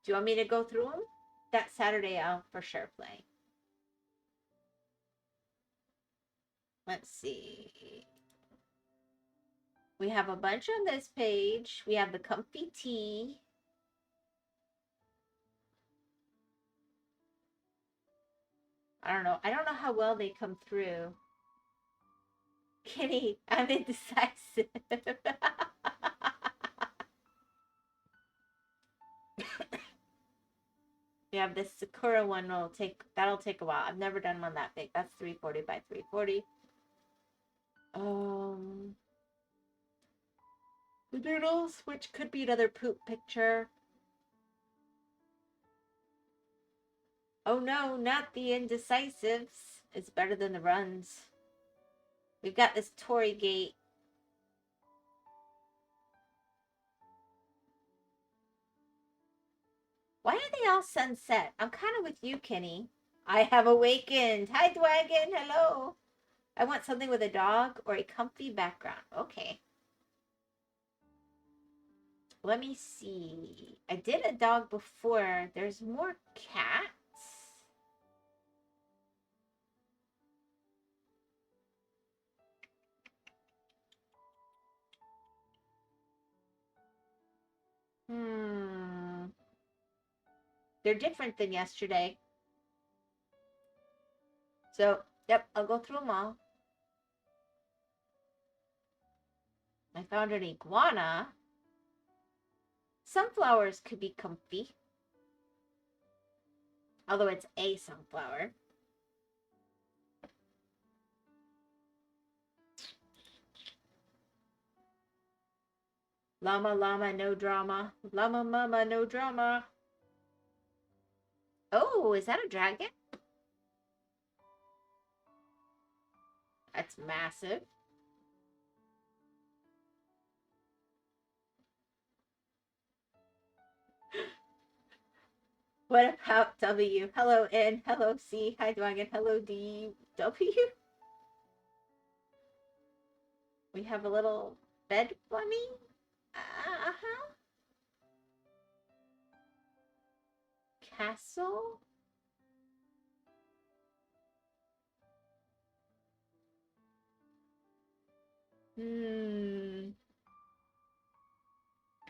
Do you want me to go through them? That Saturday I'll for sure play. Let's see. We have a bunch on this page. We have the comfy tea. I don't know. I don't know how well they come through. Kitty, I'm indecisive. We have this Sakura one. That'll take a while. I've never done one that big. That's 340 by 340. The noodles, which could be another poop picture. Oh no, not the indecisives. It's better than the runs. We've got this Tory gate. Why are they all sunset? I'm kind of with you, Kenny. I have awakened. Hi, Dwagon. Hello. I want something with a dog or a comfy background. Okay. Let me see. I did a dog before. There's more cats. They're different than yesterday. So, yep, I'll go through them all. I found an iguana. Sunflowers could be comfy. Although it's a sunflower. Llama, llama, no drama. Llama, mama, no drama. Oh, is that a dragon? That's massive. What about W? Hello N, hello C, hi Dragon, hello D, W. We have a little bed bunny. Uh-huh. Castle.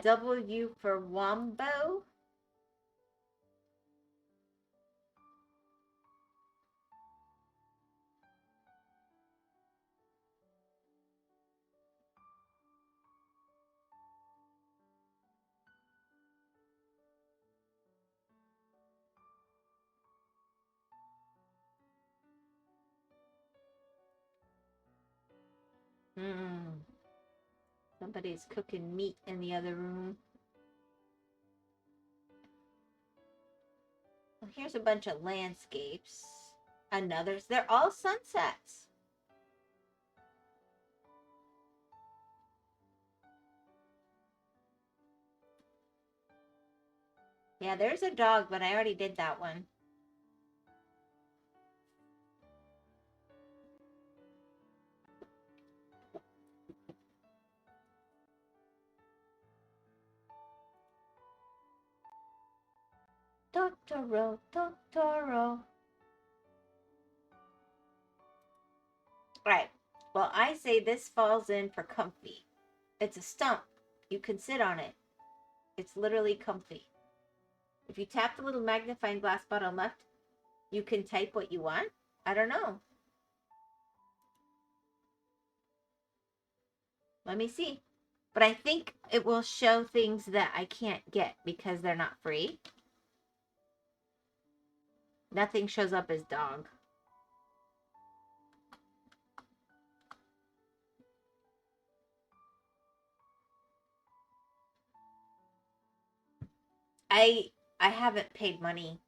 W for Wombo. Somebody's cooking meat in the other room. Well, here's a bunch of landscapes. Another's. They're all sunsets. Yeah, there's a dog, but I already did that one. Totoro, Totoro. Right. Well, I say this falls in for comfy. It's a stump. You can sit on it. It's literally comfy. If you tap the little magnifying glass bottom left, you can type what you want. I don't know. Let me see. But I think it will show things that I can't get because they're not free. Nothing shows up as dog. I haven't paid money.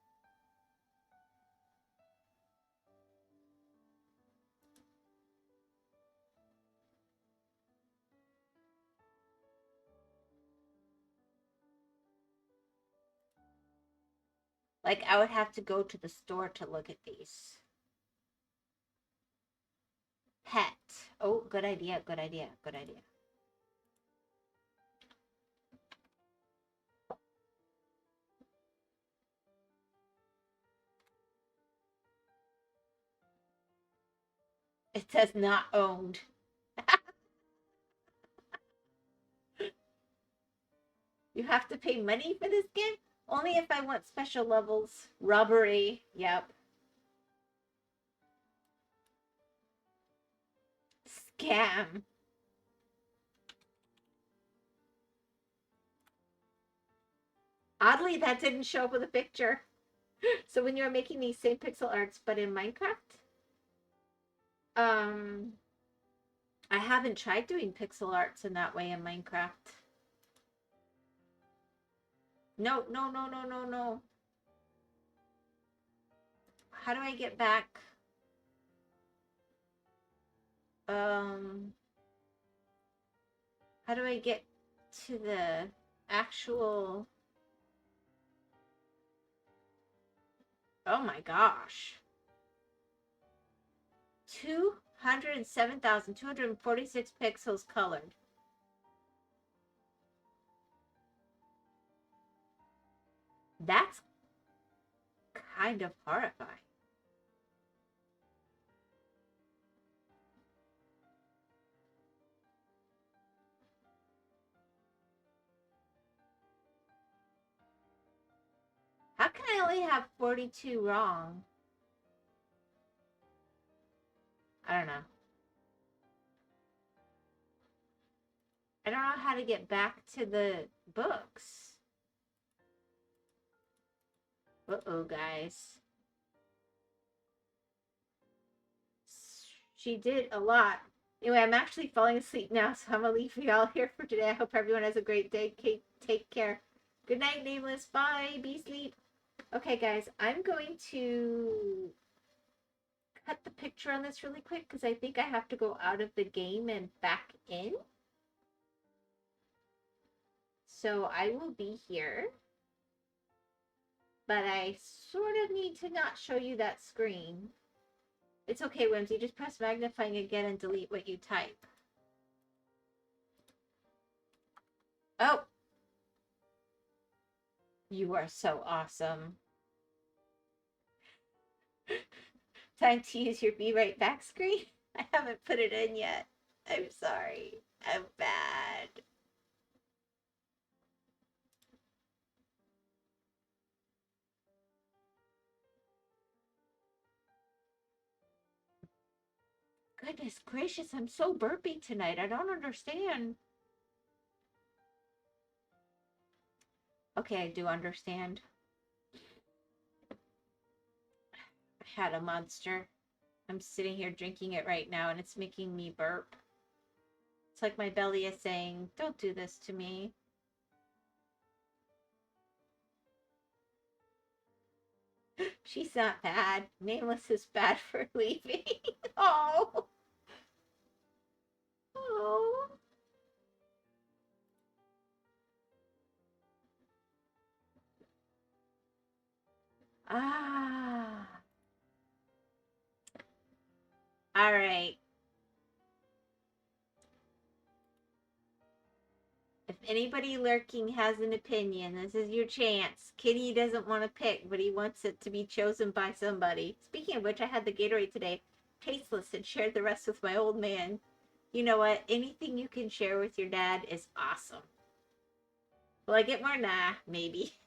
Like, I would have to go to the store to look at these. Pet. Oh, good idea, good idea, good idea. It says not owned. You have to pay money for this game? Only if I want special levels. Robbery. Yep. Scam. Oddly, that didn't show up with a picture. So when you're making these same pixel arts, but in Minecraft, I haven't tried doing pixel arts in that way in Minecraft. No, no, no, no, no, no. how do I get back? How do I get to the actual... Oh my gosh. 207,246 pixels colored. That's kind of horrifying. How can I only have 42 wrong? I don't know. I don't know how to get back to the books. Uh-oh, guys. She did a lot. Anyway, I'm actually falling asleep now, so I'm going to leave you all here for today. I hope everyone has a great day. Take care. Good night, Nameless. Bye. Be asleep. Okay, guys, I'm going to cut the picture on this really quick because I think I have to go out of the game and back in. So I will be here, but I sort of need to not show you that screen. It's okay, Whimsy. Just press magnifying again and delete what you type. Oh! You are so awesome. Time to use your be right back screen. I haven't put it in yet. I'm sorry. I'm bad. Goodness gracious, I'm so burpy tonight. I don't understand. Okay, I do understand. I had a monster. I'm sitting here drinking it right now and it's making me burp. It's like my belly is saying, don't do this to me. She's not bad. Nameless is bad for leaving. Oh. Oh. Ah. All right. If anybody lurking has an opinion, this is your chance. Kitty doesn't want to pick, but he wants it to be chosen by somebody. Speaking of which, I had the Gatorade today. Tasteless, and shared the rest with my old man. You know what? Anything you can share with your dad is awesome. Will I get more? Nah, maybe.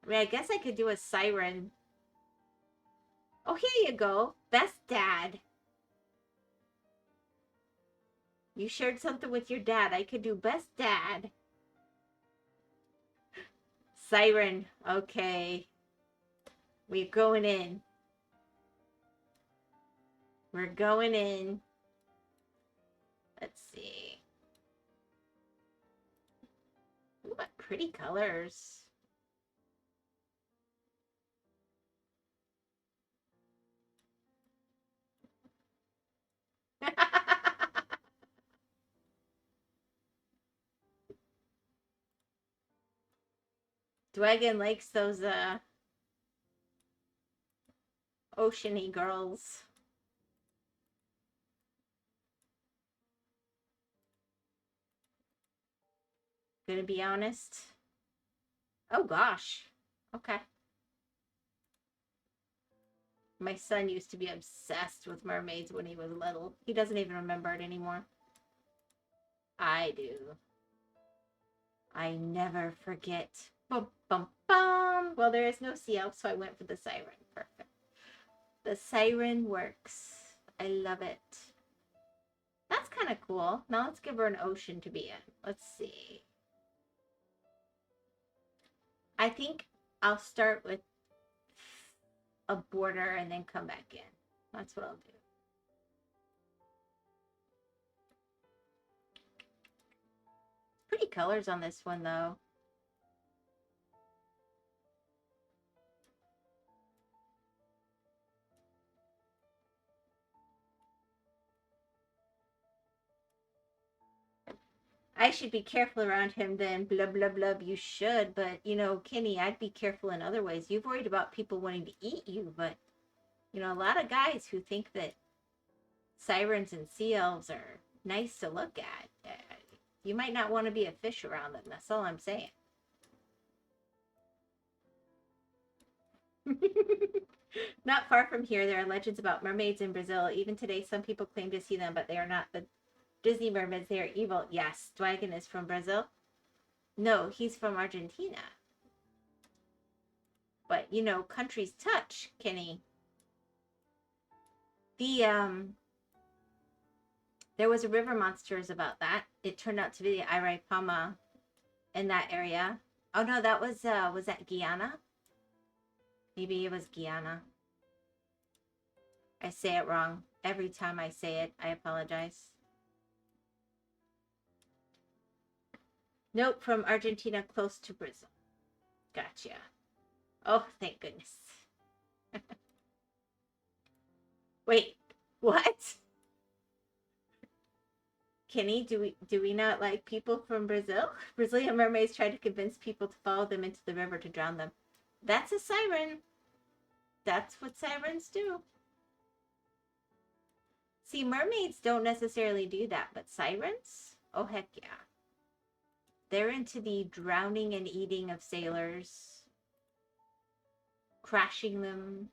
I mean, I guess I could do a siren. Oh, here you go. Best dad. You shared something with your dad. I could do best dad. Siren. Okay. We're going in. We're going in. Let's see. Ooh, what pretty colors. Dwagon likes those oceany girls. Gonna be honest. Oh gosh. Okay. My son used to be obsessed with mermaids when he was little. He doesn't even remember it anymore. I do. I never forget. Bum, bum, bum. Well, there is no sea elf, so I went for the siren. Perfect. The siren works. I love it. That's kind of cool. Now let's give her an ocean to be in. Let's see. I think I'll start with a border and then come back in. That's what I'll do. Pretty colors on this one, though. I should be careful around him then, blah, blah, blah, you should. But, you know, Kenny, I'd be careful in other ways. You've worried about people wanting to eat you, but, you know, a lot of guys who think that sirens and sea elves are nice to look at, you might not want to be a fish around them. That's all I'm saying. Not far from here, there are legends about mermaids in Brazil. Even today, some people claim to see them, but they are not the Disney mermaids. They are evil. Yes, Dwagon is from Brazil. No, he's from Argentina. But, you know, countries touch, Kenny. There was a river monsters about that. It turned out to be the Araipama in that area. Oh, no, that was that Guyana? Maybe it was Guyana. I say it wrong. Every time I say it, I apologize. Nope, from Argentina, close to Brazil. Gotcha. Oh, thank goodness. Wait, what? Kenny, do we not like people from Brazil? Brazilian mermaids try to convince people to follow them into the river to drown them. That's a siren. That's what sirens do. See, mermaids don't necessarily do that, but sirens? Oh, heck yeah. They're into the drowning and eating of sailors, crashing them.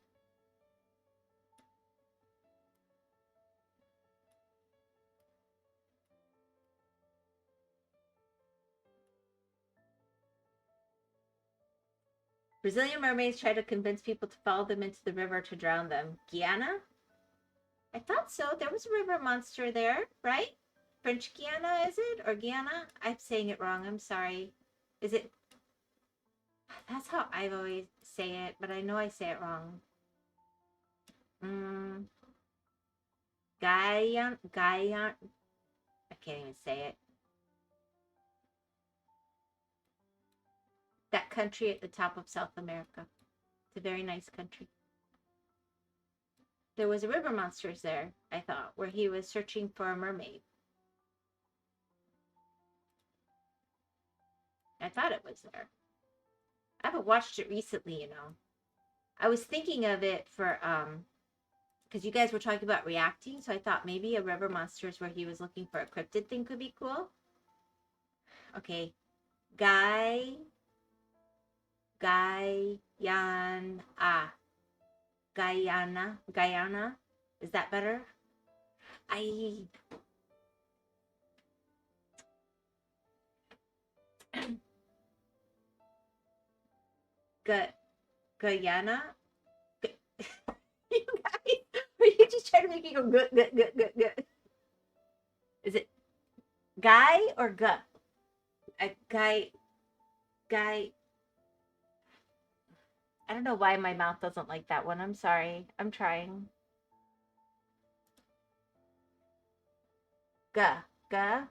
Brazilian mermaids try to convince people to follow them into the river to drown them. Guyana? I thought so. There was a river monster there, right? French Guiana, is it? Or Guyana? I'm saying it wrong. I'm sorry. Is it? That's how I always say it, but I know I say it wrong. Guyana. I can't even say it. That country at the top of South America. It's a very nice country. There was a river monsters there, I thought, where he was searching for a mermaid. I thought it was there. I haven't watched it recently, you know. I was thinking of it for, because you guys were talking about reacting, so I thought maybe a river monsters where he was looking for a cryptid thing could be cool. Okay. Guyana. Guyana. Is that better? Guyana? You guys, are you just trying to make me go good? Is it guy or gut? A guy. I don't know why my mouth doesn't like that one. I'm sorry. I'm trying. Guyana.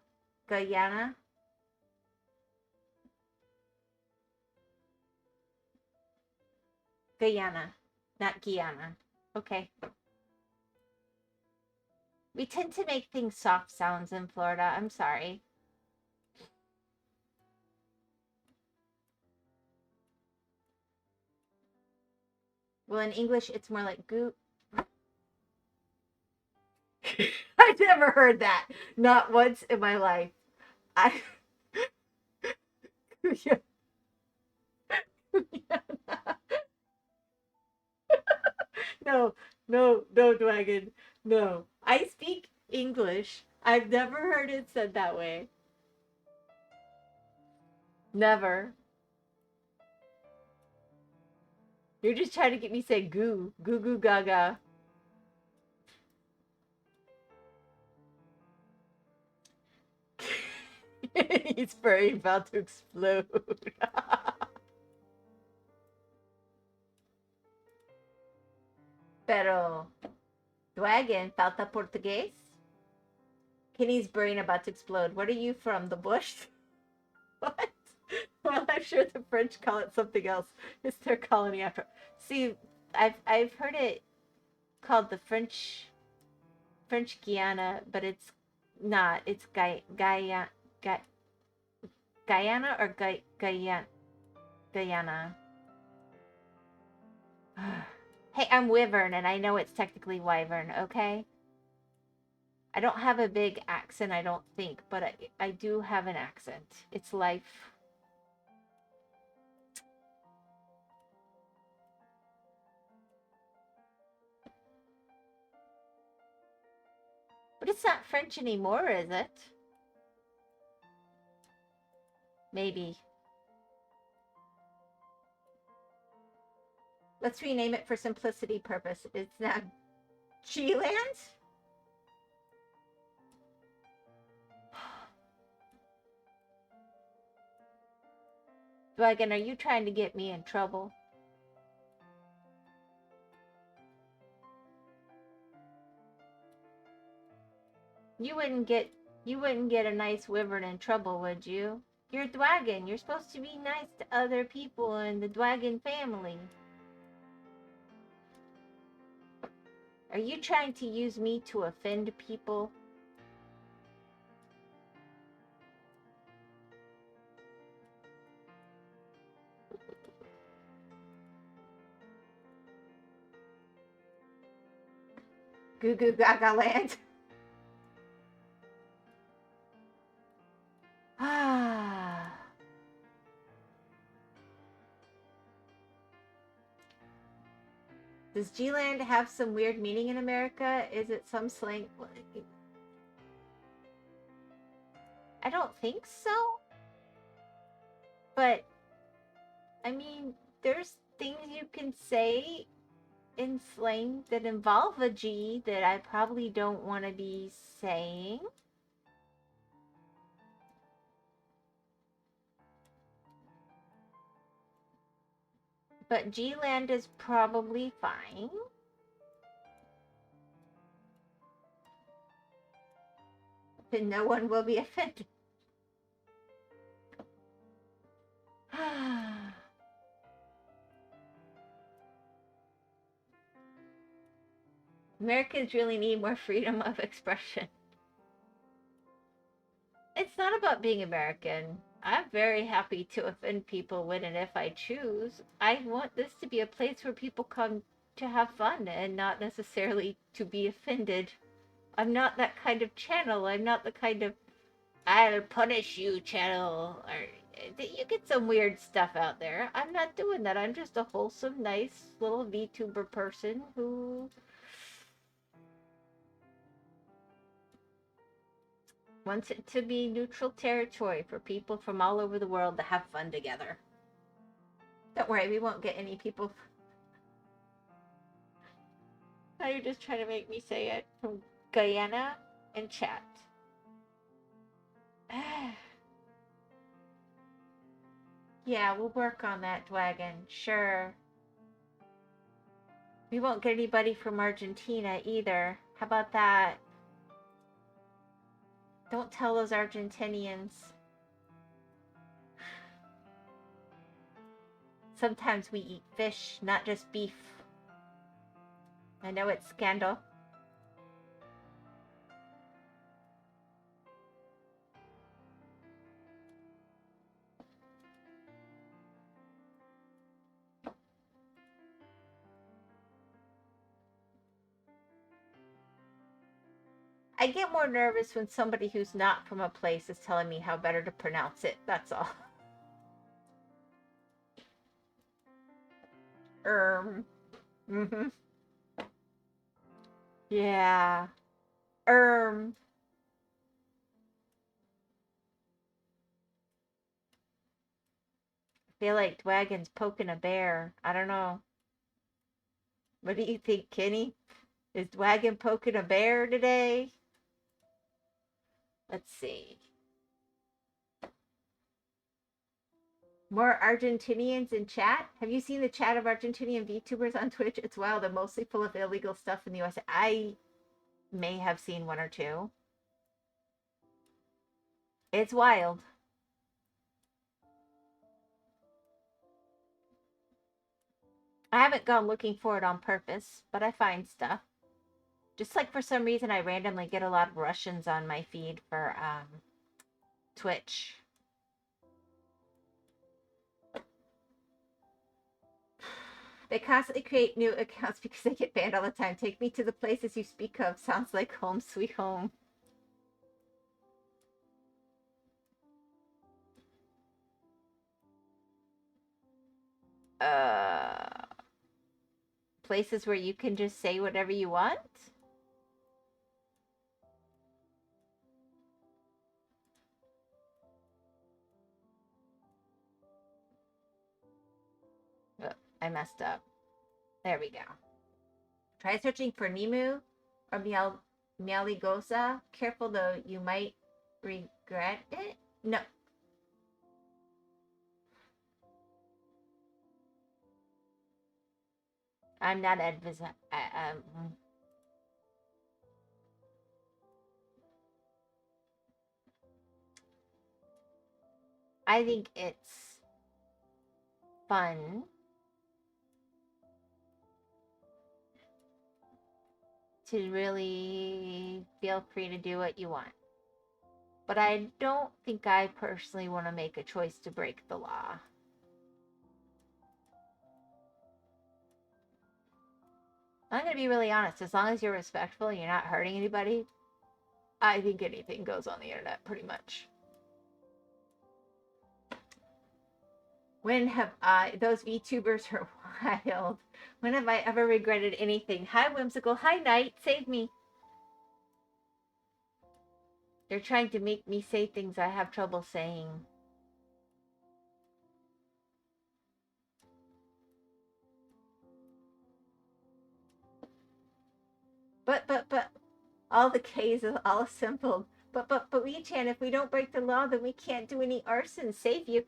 Guyana, not Guyana. Okay. We tend to make things soft sounds in Florida. I'm sorry. Well, in English, it's more like goo. I've never heard that. Not once in my life. No, Dragon. No. I speak English. I've never heard it said that way. Never. You're just trying to get me to say goo. Goo goo gaga. He's very about to explode. Pero, Dragon, falta portugués? Kenny's brain about to explode. What are you from? The bush? What? Well, I'm sure the French call it something else. It's their colony after. See, I've heard it called the French Guiana, but it's not. It's Guyana. Guyana or Guyana? Hey, I'm Wyvern, and I know it's technically Wyvern, okay? I don't have a big accent, I don't think, but I do have an accent. It's life. But it's not French anymore, is it? Maybe. Let's rename it for simplicity purpose. It's now G-Land? Dragon, are you trying to get me in trouble? You wouldn't get a nice wyvern in trouble, would you? You're a dragon. You're supposed to be nice to other people in the dragon family. Are you trying to use me to offend people? Goo goo gaga land. Ah. Does G-Land have some weird meaning in America? Is it some slang? I don't think so. But, I mean, there's things you can say in slang that involve a G that I probably don't want to be saying. But G-Land is probably fine. And no one will be offended. Americans really need more freedom of expression. It's not about being American. I'm very happy to offend people when and if I choose. I want this to be a place where people come to have fun and not necessarily to be offended. I'm not that kind of channel. I'm not the kind of I'll punish you channel. Or you get some weird stuff out there. I'm not doing that. I'm just a wholesome, nice little VTuber person who wants it to be neutral territory for people from all over the world to have fun together. Don't worry, we won't get any people. Now you're just trying to make me say it. From Guyana in chat. Yeah, we'll work on that, Dragon. Sure. We won't get anybody from Argentina either. How about that? Don't tell those Argentinians. Sometimes we eat fish, not just beef. I know it's scandal. I get more nervous when somebody who's not from a place is telling me how better to pronounce it. That's all. Mm-hmm. Yeah. I feel like Dwagon's poking a bear. I don't know. What do you think, Kenny? Is Dwagon poking a bear today? Let's see. More Argentinians in chat? Have you seen the chat of Argentinian VTubers on Twitch? It's wild. They're mostly full of illegal stuff in the US. I may have seen one or two. It's wild. I haven't gone looking for it on purpose, but I find stuff. Just like for some reason I randomly get a lot of Russians on my feed for Twitch. They constantly create new accounts because they get banned all the time. Take me to the places you speak of. Sounds like home sweet home. Places where you can just say whatever you want? Oh, I messed up. There we go. Try searching for Nemu or Mialigosa. Careful though, you might regret it. No. I'm not advising. I think it's fun to really feel free to do what you want. But I don't think I personally want to make a choice to break the law. I'm going to be really honest. As long as you're respectful and you're not hurting anybody, I think anything goes on the internet pretty much. When have those VTubers are wild. When have I ever regretted anything? Hi, Whimsical. Hi, Night. Save me. They're trying to make me say things I have trouble saying. But, all the K's are all assembled. But, Wee-chan, if we don't break the law, then we can't do any arson. Save you.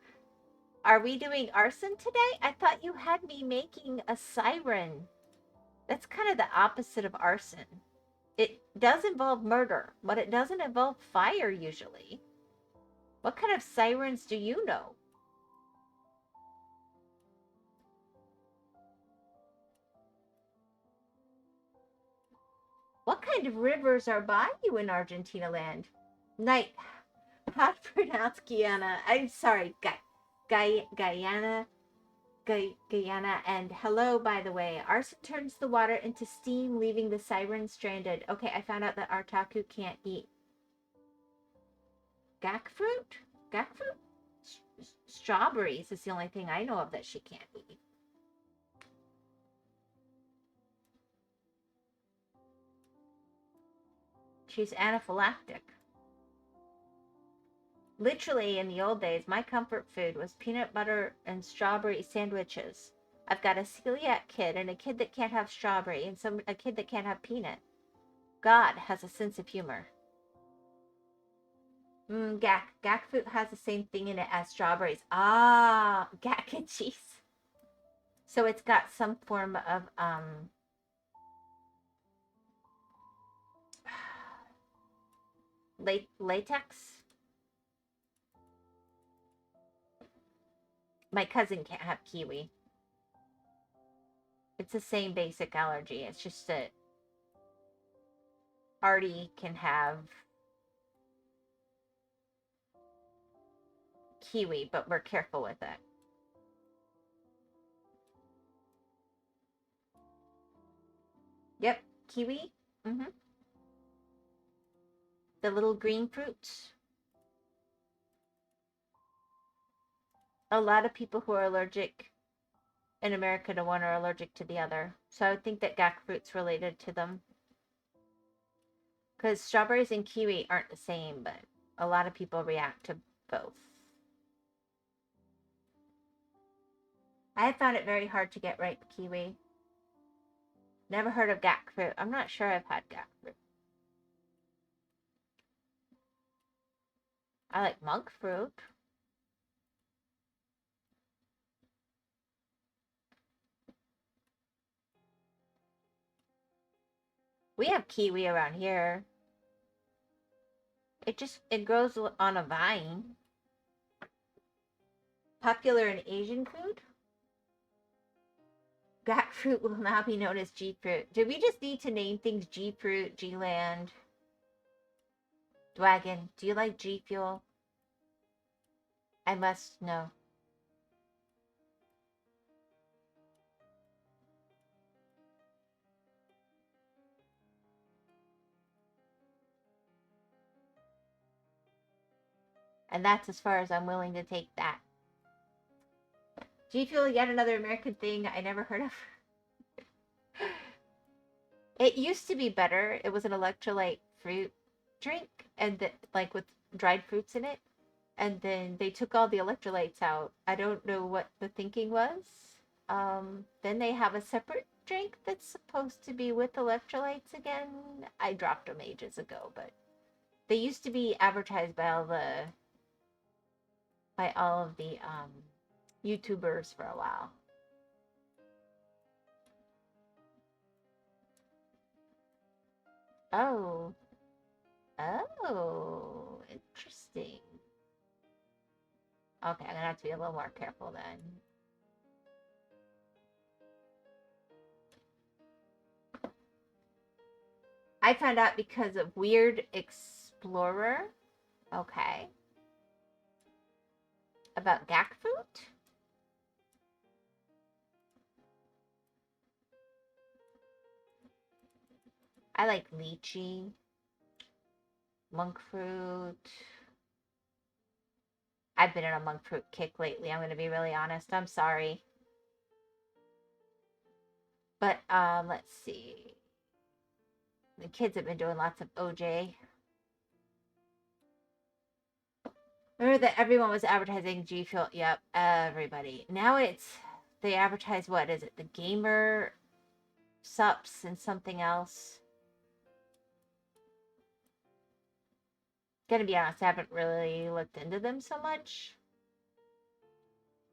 Are we doing arson today? I thought you had me making a siren. That's kind of the opposite of arson. It does involve murder, but it doesn't involve fire usually. What kind of sirens do you know? What kind of rivers are by you in Argentina land? Night. How to pronounce Guyana? I'm sorry, Guyana. Guyana, and hello, by the way. Arson turns the water into steam, leaving the siren stranded. Okay, I found out that Artaku can't eat gak fruit? Gak fruit? Strawberries is the only thing I know of that she can't eat. She's anaphylactic. Literally, in the old days, my comfort food was peanut butter and strawberry sandwiches. I've got a celiac kid and a kid that can't have strawberry and a kid that can't have peanut. God has a sense of humor. Gak fruit has the same thing in it as strawberries. Ah, gak and cheese. So it's got some form of latex. My cousin can't have kiwi. It's the same basic allergy. It's just that Artie can have kiwi, but we're careful with it. Yep, kiwi. The little green fruits. A lot of people who are allergic in America to one are allergic to the other. So I would think that gak fruit's related to them. Because strawberries and kiwi aren't the same, but a lot of people react to both. I have found it very hard to get ripe kiwi. Never heard of gak fruit. I'm not sure I've had gak fruit. I like monk fruit. We have kiwi around here. It grows on a vine. Popular in Asian food? Gak fruit will now be known as G fruit. Do we just need to name things G fruit, G land? Dwagon, do you like G fuel? I must know. And that's as far as I'm willing to take that. G Fuel, yet another American thing I never heard of. It used to be better. It was an electrolyte fruit drink, and like with dried fruits in it. And then they took all the electrolytes out. I don't know what the thinking was. Then they have a separate drink that's supposed to be with electrolytes again. I dropped them ages ago, but they used to be advertised by all of the YouTubers for a while. Oh. Oh, interesting. Okay, I'm gonna have to be a little more careful then. I found out because of Weird Explorer. Okay. About gack fruit? I like lychee, monk fruit. I've been on a monk fruit kick lately. I'm going to be really honest. I'm sorry. But let's see. The kids have been doing lots of OJ. Remember that everyone was advertising G Fuel? Yep, everybody. Now they advertise, what is it? The gamer sups and something else. Gonna be honest, I haven't really looked into them so much.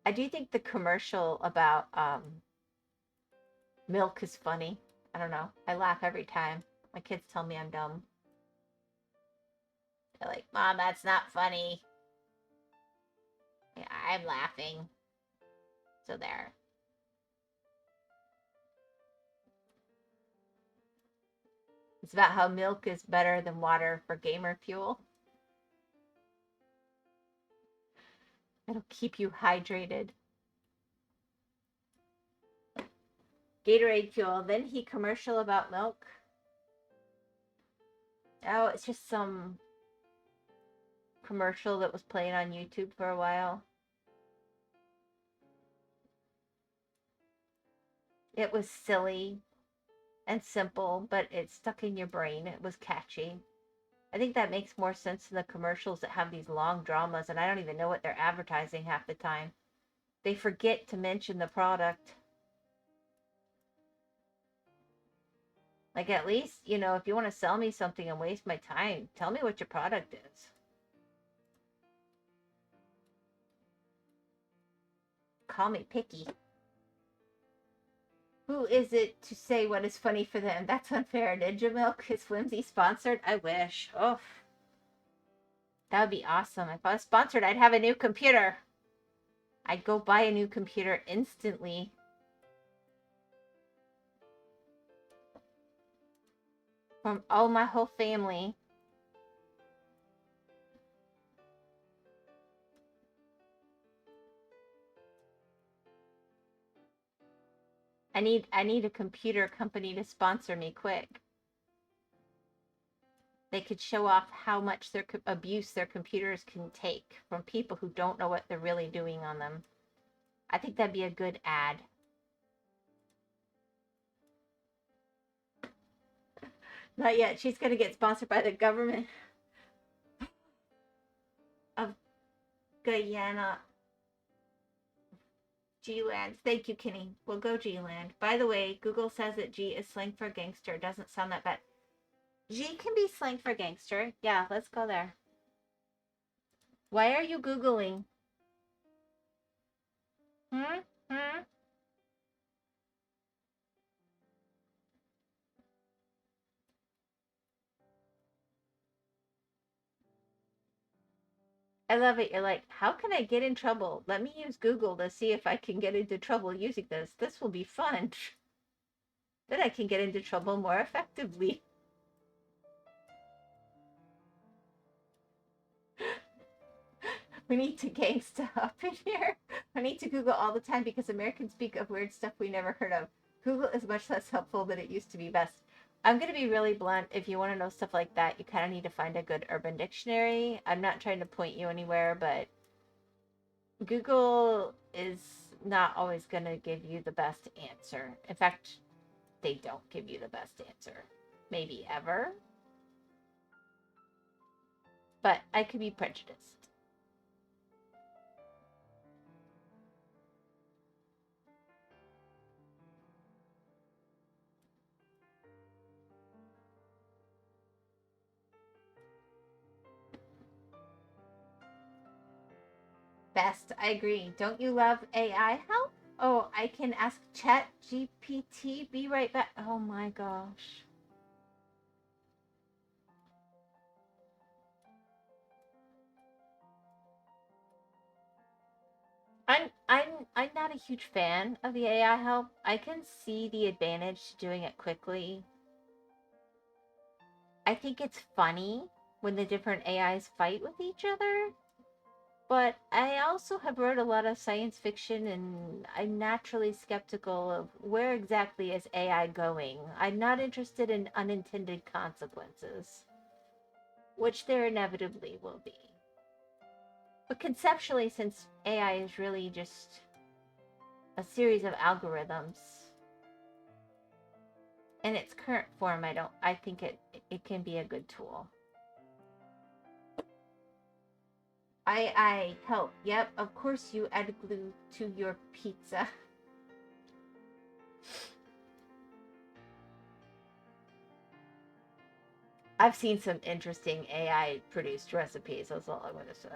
I do think the commercial about milk is funny. I don't know. I laugh every time. My kids tell me I'm dumb. They're like, Mom, that's not funny. Yeah, I'm laughing. So there. It's about how milk is better than water for gamer fuel. It'll keep you hydrated. Gatorade fuel. Then he commercial about milk. Oh, it's just some commercial that was playing on YouTube for a while. It was silly and simple, but it stuck in your brain. It was catchy. I think that makes more sense than the commercials that have these long dramas, and I don't even know what they're advertising half the time. They forget to mention the product. Like, at least, if you want to sell me something and waste my time, tell me what your product is. Call me picky. Who is it to say what is funny for them? That's unfair. Ninja Milk is Whimsy sponsored? I wish. Oh, that would be awesome. If I was sponsored, I'd have a new computer. I'd go buy a new computer instantly. From my whole family. I need a computer company to sponsor me quick. They could show off how much abuse their computers can take from people who don't know what they're really doing on them. I think that'd be a good ad. Not yet. She's going to get sponsored by the government of Guyana. G-Land. Thank you, Kenny. We'll go G-Land. By the way, Google says that G is slang for gangster. Doesn't sound that bad. G can be slang for gangster. Yeah, let's go there. Why are you Googling? I love it. You're like, how can I get in trouble? Let me use Google to see if I can get into trouble using this. This will be fun. Then I can get into trouble more effectively. We need to gangsta up in here. I need to Google all the time because Americans speak of weird stuff we never heard of. Google is much less helpful than it used to be. Best. I'm going to be really blunt. If you want to know stuff like that, you kind of need to find a good urban dictionary. I'm not trying to point you anywhere, but Google is not always going to give you the best answer. In fact, they don't give you the best answer. Maybe ever. But I could be prejudiced. Best, I agree. Don't you love AI help? Oh, I can ask Chat GPT. Be right back. Oh my gosh. I'm not a huge fan of the AI help. I can see the advantage to doing it quickly. I think it's funny when the different AIs fight with each other. But I also have read a lot of science fiction, and I'm naturally skeptical of where exactly is AI going. I'm not interested in unintended consequences, which there inevitably will be. But conceptually, since AI is really just a series of algorithms, in its current form, I think it can be a good tool. I help. Yep, of course you add glue to your pizza. I've seen some interesting AI produced recipes, that's all I'm gonna say.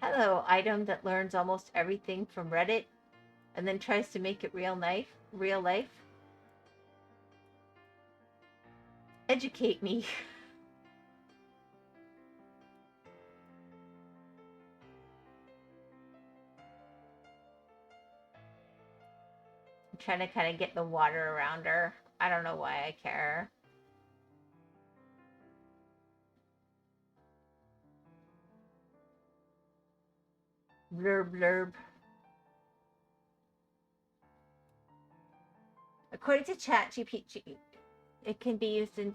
Hello, item that learns almost everything from Reddit and then tries to make it real life. Educate me. I'm trying to kind of get the water around her. I don't know why I care. Blurb blurb. According to ChatGPT, it can be used in.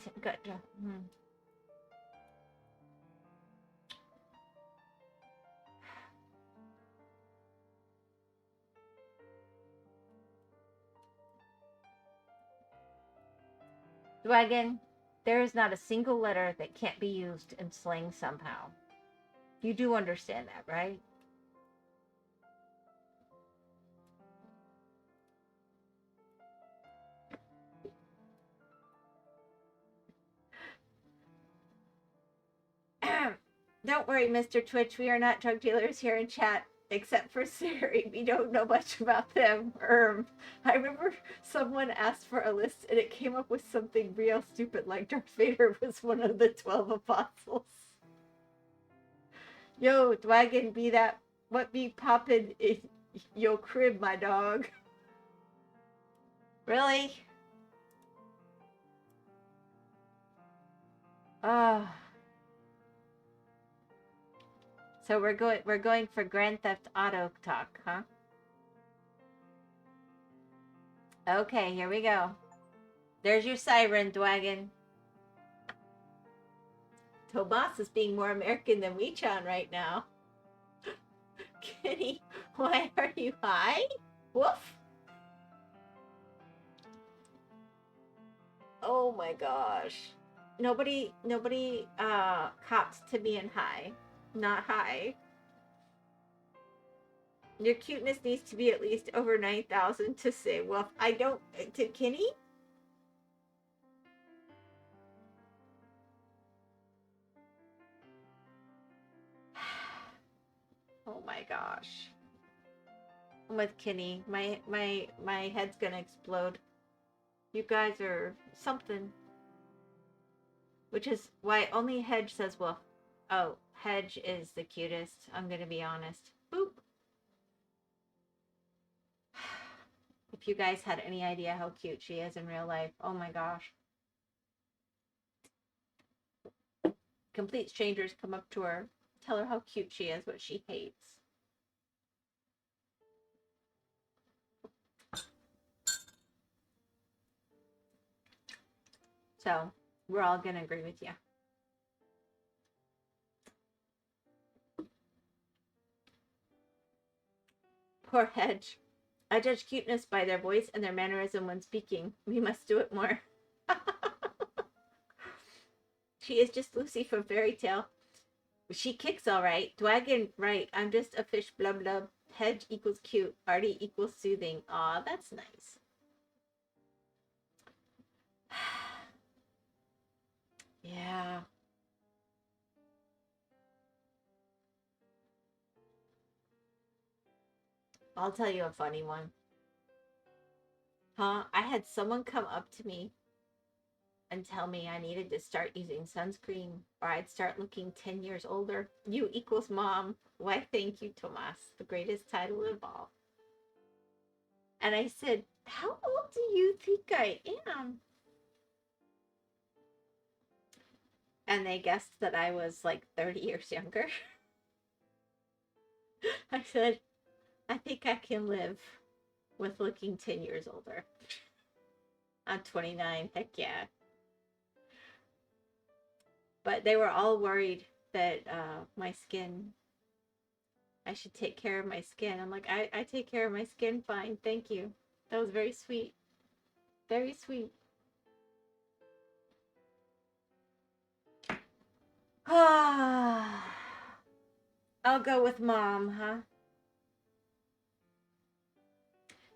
Dragon, there is not a single letter that can't be used in slang somehow. You do understand that, right? Don't worry, Mr. Twitch. We are not drug dealers here in chat, except for Siri. We don't know much about them. I remember someone asked for a list and it came up with something real stupid like Darth Vader was one of the 12 apostles. Yo, Dwagon, be that what be poppin' in yo crib, my dog. Really? So we're going for Grand Theft Auto talk, huh? Okay, here we go. There's your siren, Dwagon. Tomas is being more American than Wechan right now. Kitty, why are you high? Woof. Oh my gosh. Nobody cops to being high. Not high. Your cuteness needs to be at least over 9,000 to say woof. I don't. To Kenny? Oh my gosh. I'm with Kenny. My head's gonna explode. You guys are something. Which is why only Hedge says woof. Oh, Hedge is the cutest. I'm gonna be honest. Boop. If you guys had any idea how cute she is in real life, oh my gosh. Complete strangers come up to her, tell her how cute she is, what she hates. So we're all going to agree with you. Poor Hedge. I judge cuteness by their voice and their mannerism when speaking. We must do it more. She is just Lucy from Fairy Tale. She kicks all right. Dwagon, right. I'm just a fish, blub blub. Hedge equals cute. Artie equals soothing. Aw, that's nice. Yeah. I'll tell you a funny one. Huh? I had someone come up to me and tell me I needed to start using sunscreen or I'd start looking 10 years older. You equals mom. Why, thank you, Tomas. The greatest title of all. And I said, how old do you think I am? And they guessed that I was like 30 years younger. I said, I think I can live with looking 10 years older. I'm 29. Heck yeah. But they were all worried that my skin, I should take care of my skin. I'm like, I take care of my skin fine. Thank you. That was very sweet. Very sweet. Ah, I'll go with mom, huh?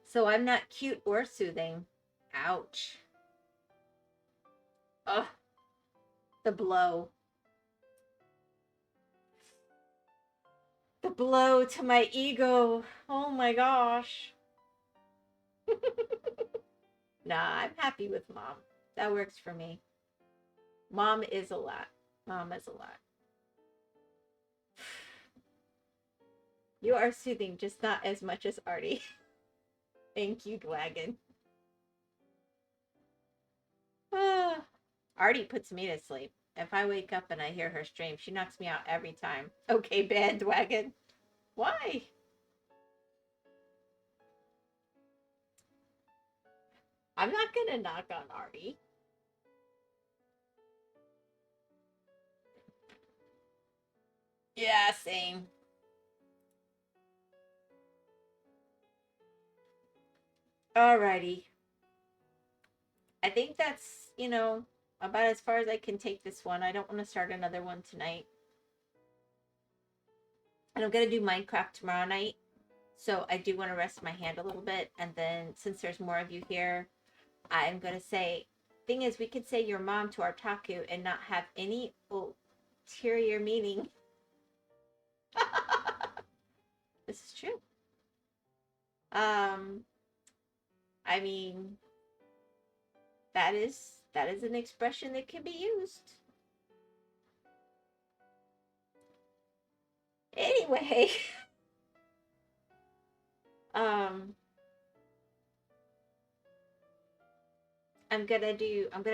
So I'm not cute or soothing. Ouch. Ugh. The blow. The blow to my ego. Oh my gosh. Nah, I'm happy with mom. That works for me. Mom is a lot. Mom is a lot. You are soothing, just not as much as Artie. Thank you, Dwagon. Ah. Artie puts me to sleep. If I wake up and I hear her stream, she knocks me out every time. Okay, bandwagon. Why? I'm not gonna knock on Artie. Yeah, same. Alrighty. I think that's, about as far as I can take this one. I don't want to start another one tonight. And I'm going to do Minecraft tomorrow night. So I do want to rest my hand a little bit. And then since there's more of you here, I'm going to say, thing is, we could say your mom to our Taku and not have any ulterior meaning. This is true. I mean, that is an expression that can be used. Anyway, I'm gonna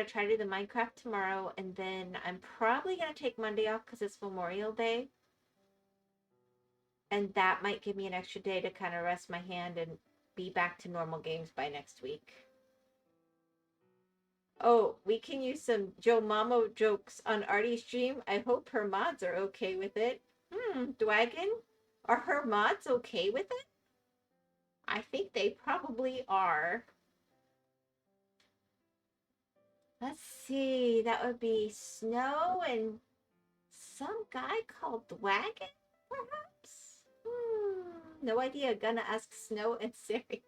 try to do the Minecraft tomorrow, and then I'm probably gonna take Monday off because it's Memorial Day. And that might give me an extra day to kind of rest my hand and be back to normal games by next week. Oh, we can use some Joe Mamo jokes on Artie's stream. I hope her mods are okay with it. Dwagon? Are her mods okay with it? I think they probably are. Let's see. That would be Snow and some guy called Dwagon, perhaps? No idea. Gonna ask Snow and Siri.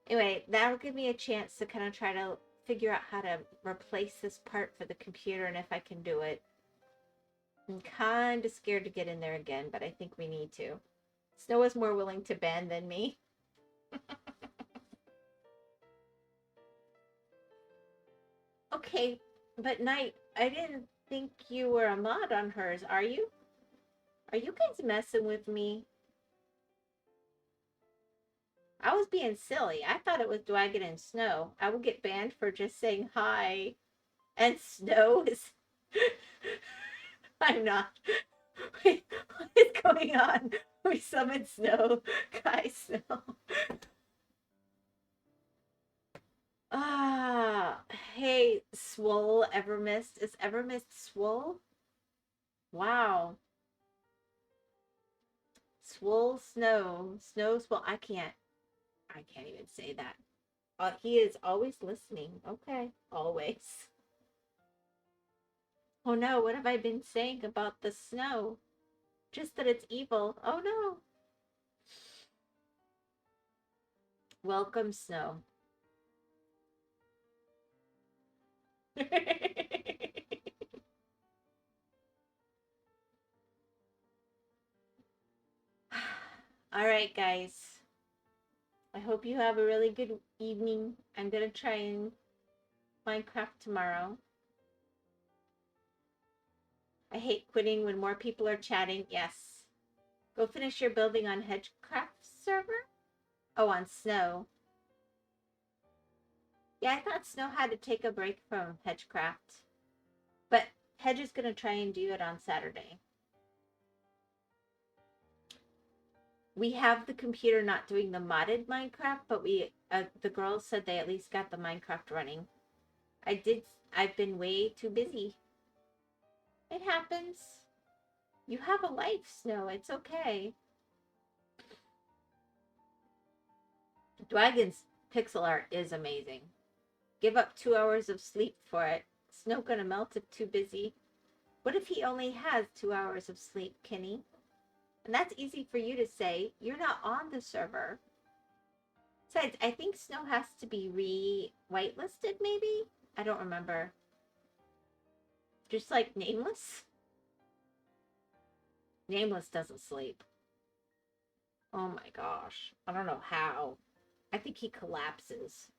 Anyway, that'll give me a chance to kind of try to figure out how to replace this part for the computer and if I can do it. I'm kind of scared to get in there again, but I think we need to. Snow is more willing to band than me. Okay, but Knight, I didn't think you were a mod on hers, are you? Are you guys messing with me? I was being silly. I thought it was Dwagon and Snow. I will get banned for just saying hi. And Snow is... I'm not. Wait, what is going on? We summoned Snow. Guy Snow. Ah, hey, Swole Evermist. Is Evermist Swole? Wow. Swole Snow. Snow Swole. I can't even say that. He is always listening. Okay. Always. Oh no, what have I been saying about the snow? Just that it's evil. Oh no. Welcome, snow. All right, guys. I hope you have a really good evening. I'm going to try and Minecraft tomorrow. I hate quitting when more people are chatting. Yes. Go finish your building on Hedgecraft server? Oh, on Snow. Yeah, I thought Snow had to take a break from Hedgecraft. But Hedge is going to try and do it on Saturday. We have the computer not doing the modded Minecraft, but the girls said they at least got the Minecraft running. I've been way too busy. It happens. You have a life, Snow. It's okay. Dragon's pixel art is amazing. Give up 2 hours of sleep for it. Snow gonna melt if too busy. What if he only has 2 hours of sleep, Kenny? And that's easy for you to say. You're not on the server. Besides, I think Snow has to be whitelisted, maybe? I don't remember. Just like Nameless? Nameless doesn't sleep. Oh my gosh. I don't know how. I think he collapses.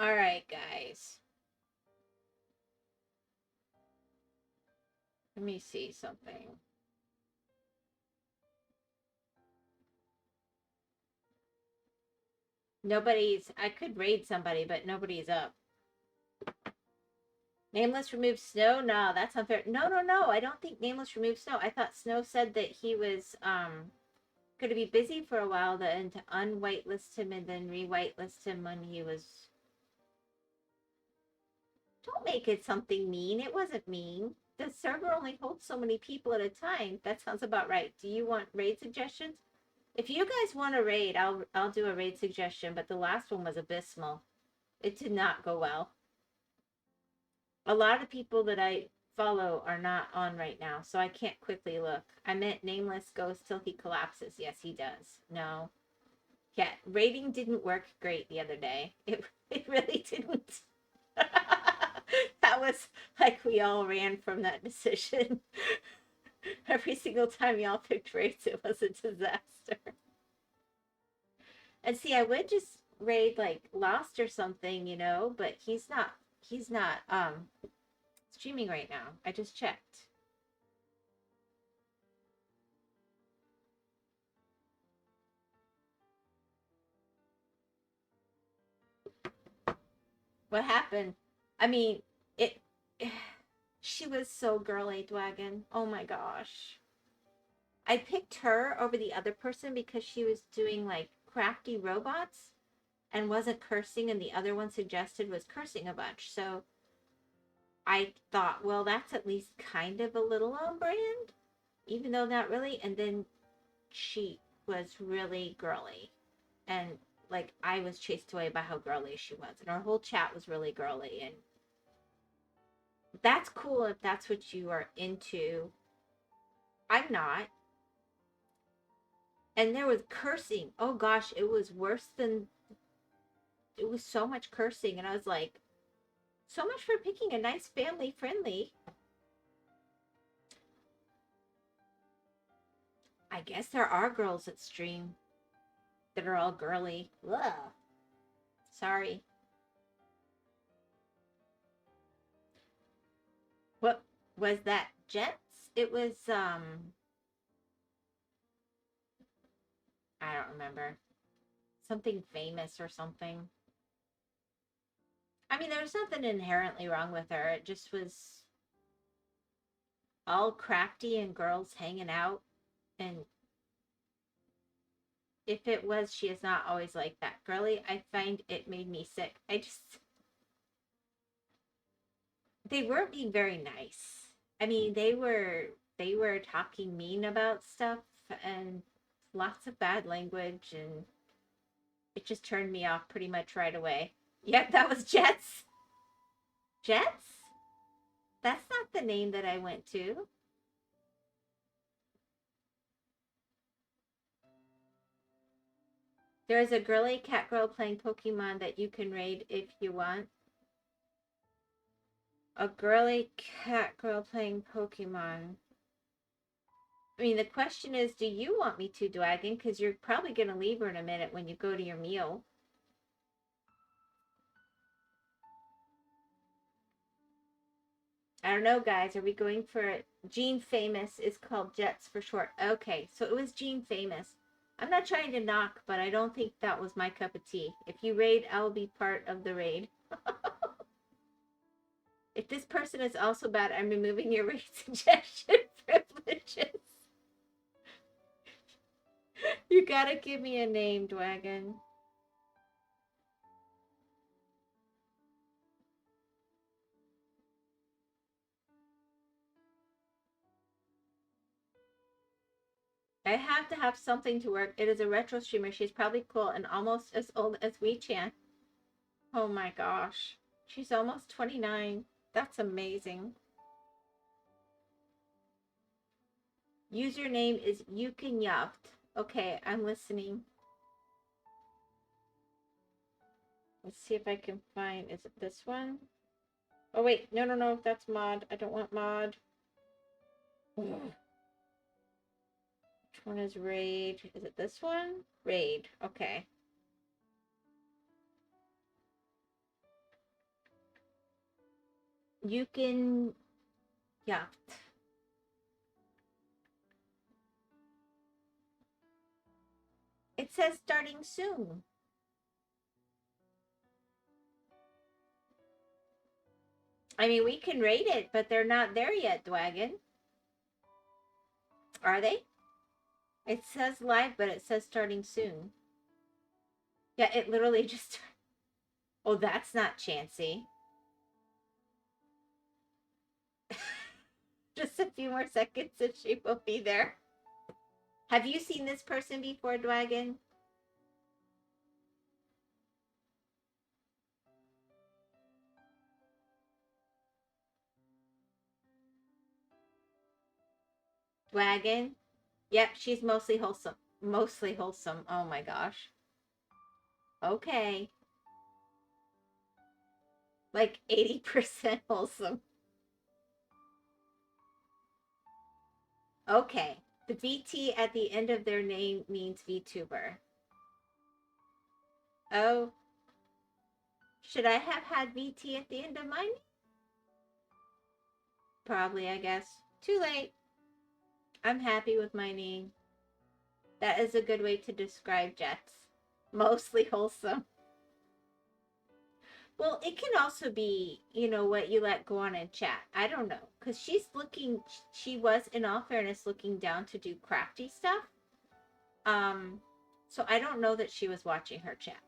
All right, guys. Let me see something. I could raid somebody, but nobody's up. Nameless removes Snow? No, that's unfair. No. I don't think Nameless removes Snow. I thought Snow said that he was going to be busy for a while and to unwhitelist him and then re-whitelist him when he was... Don't make it something mean. It wasn't mean. The server only holds so many people at a time. That sounds about right. Do you want raid suggestions? If you guys want a raid, I'll do a raid suggestion, but the last one was abysmal. It did not go well. A lot of people that I follow are not on right now, so I can't quickly look. I meant Nameless goes till he collapses. Yes, he does. No. Yeah, rating didn't work great the other day. It really didn't. That was like we all ran from that decision. Every single time y'all picked rates, it was a disaster. And see, I would just raid like Lost or something, but he's not streaming right now. I just checked. What happened? I mean, it she was so girly, Dwagon. Oh my gosh. I picked her over the other person because she was doing like crafty robots and wasn't cursing, and the other one suggested was cursing a bunch. So I thought, well, that's at least kind of a little on brand, even though not really. And then she was really girly. And like I was chased away by how girly she was. And our whole chat was really girly. And that's cool if that's what you are into. I'm not. And there was cursing. Oh gosh, it was worse than... It was so much cursing. And I was like, so much for picking a nice family friendly. I guess there are girls that stream that are all girly. Ugh. Sorry. What was that? Jets? It was, I don't remember. Something famous or something. I mean, there's nothing inherently wrong with her. It just was all crafty and girls hanging out. And if it was, she is not always like that. Girly, I find it made me sick. They weren't being very nice. I mean, they were talking mean about stuff and lots of bad language, and it just turned me off pretty much right away. Yep, that was Jets. Jets? That's not the name that I went to. There's a girly cat girl playing Pokemon that you can raid if you want. A girly cat girl playing Pokemon. I mean, the question is, do you want me to, Dwagon? Because you're probably going to leave her in a minute when you go to your meal. I don't know, guys. Are we going for it? Gene Famous is called Jets for short. Okay, so it was Gene Famous. I'm not trying to knock, but I don't think that was my cup of tea. If you raid, I will be part of the raid. If this person is also bad, I'm removing your raid suggestion privileges. You gotta give me a name, Dwagon. I have to have something to work. It is a retro streamer. She's probably cool and almost as old as WeChan. Oh my gosh. She's almost 29. That's amazing. Username is Yukinyaft. Okay, I'm listening. Let's see if I can find, is it this one? Oh wait, no, that's mod. I don't want mod. Ugh. Which one is raid? Is it this one? Raid, okay. Yukinyaft. It says starting soon. I mean, we can rate it, but they're not there yet, Dwagon. Are they? It says live, but it says starting soon. Yeah, it literally just... Oh, that's not Chansey. Just a few more seconds and she will be there. Have you seen this person before, Dwagon? Dwagon? Yep, she's mostly wholesome. Mostly wholesome. Oh my gosh. Okay. Like 80% wholesome. Okay. The VT at the end of their name means VTuber. Oh. Should I have had VT at the end of mine? Probably, I guess. Too late. I'm happy with my name. That is a good way to describe Jets. Mostly wholesome. Well, it can also be, you know, what you let go on in chat. I don't know. Because she was, in all fairness, looking down to do crafty stuff. So I don't know that she was watching her chat.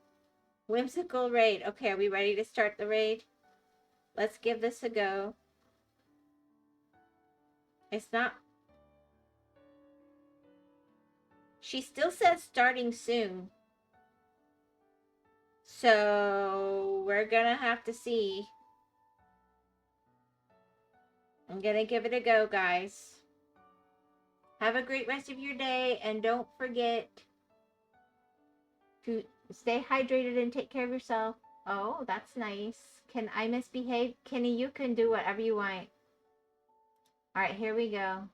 Whimsical raid. Okay, are we ready to start the raid? Let's give this a go. It's not... She still says starting soon. So we're gonna have to see. I'm gonna give it a go, guys. Have a great rest of your day, and don't forget to stay hydrated and take care of yourself. Oh, that's nice. Can I misbehave? Kenny, you can do whatever you want. All right, here we go.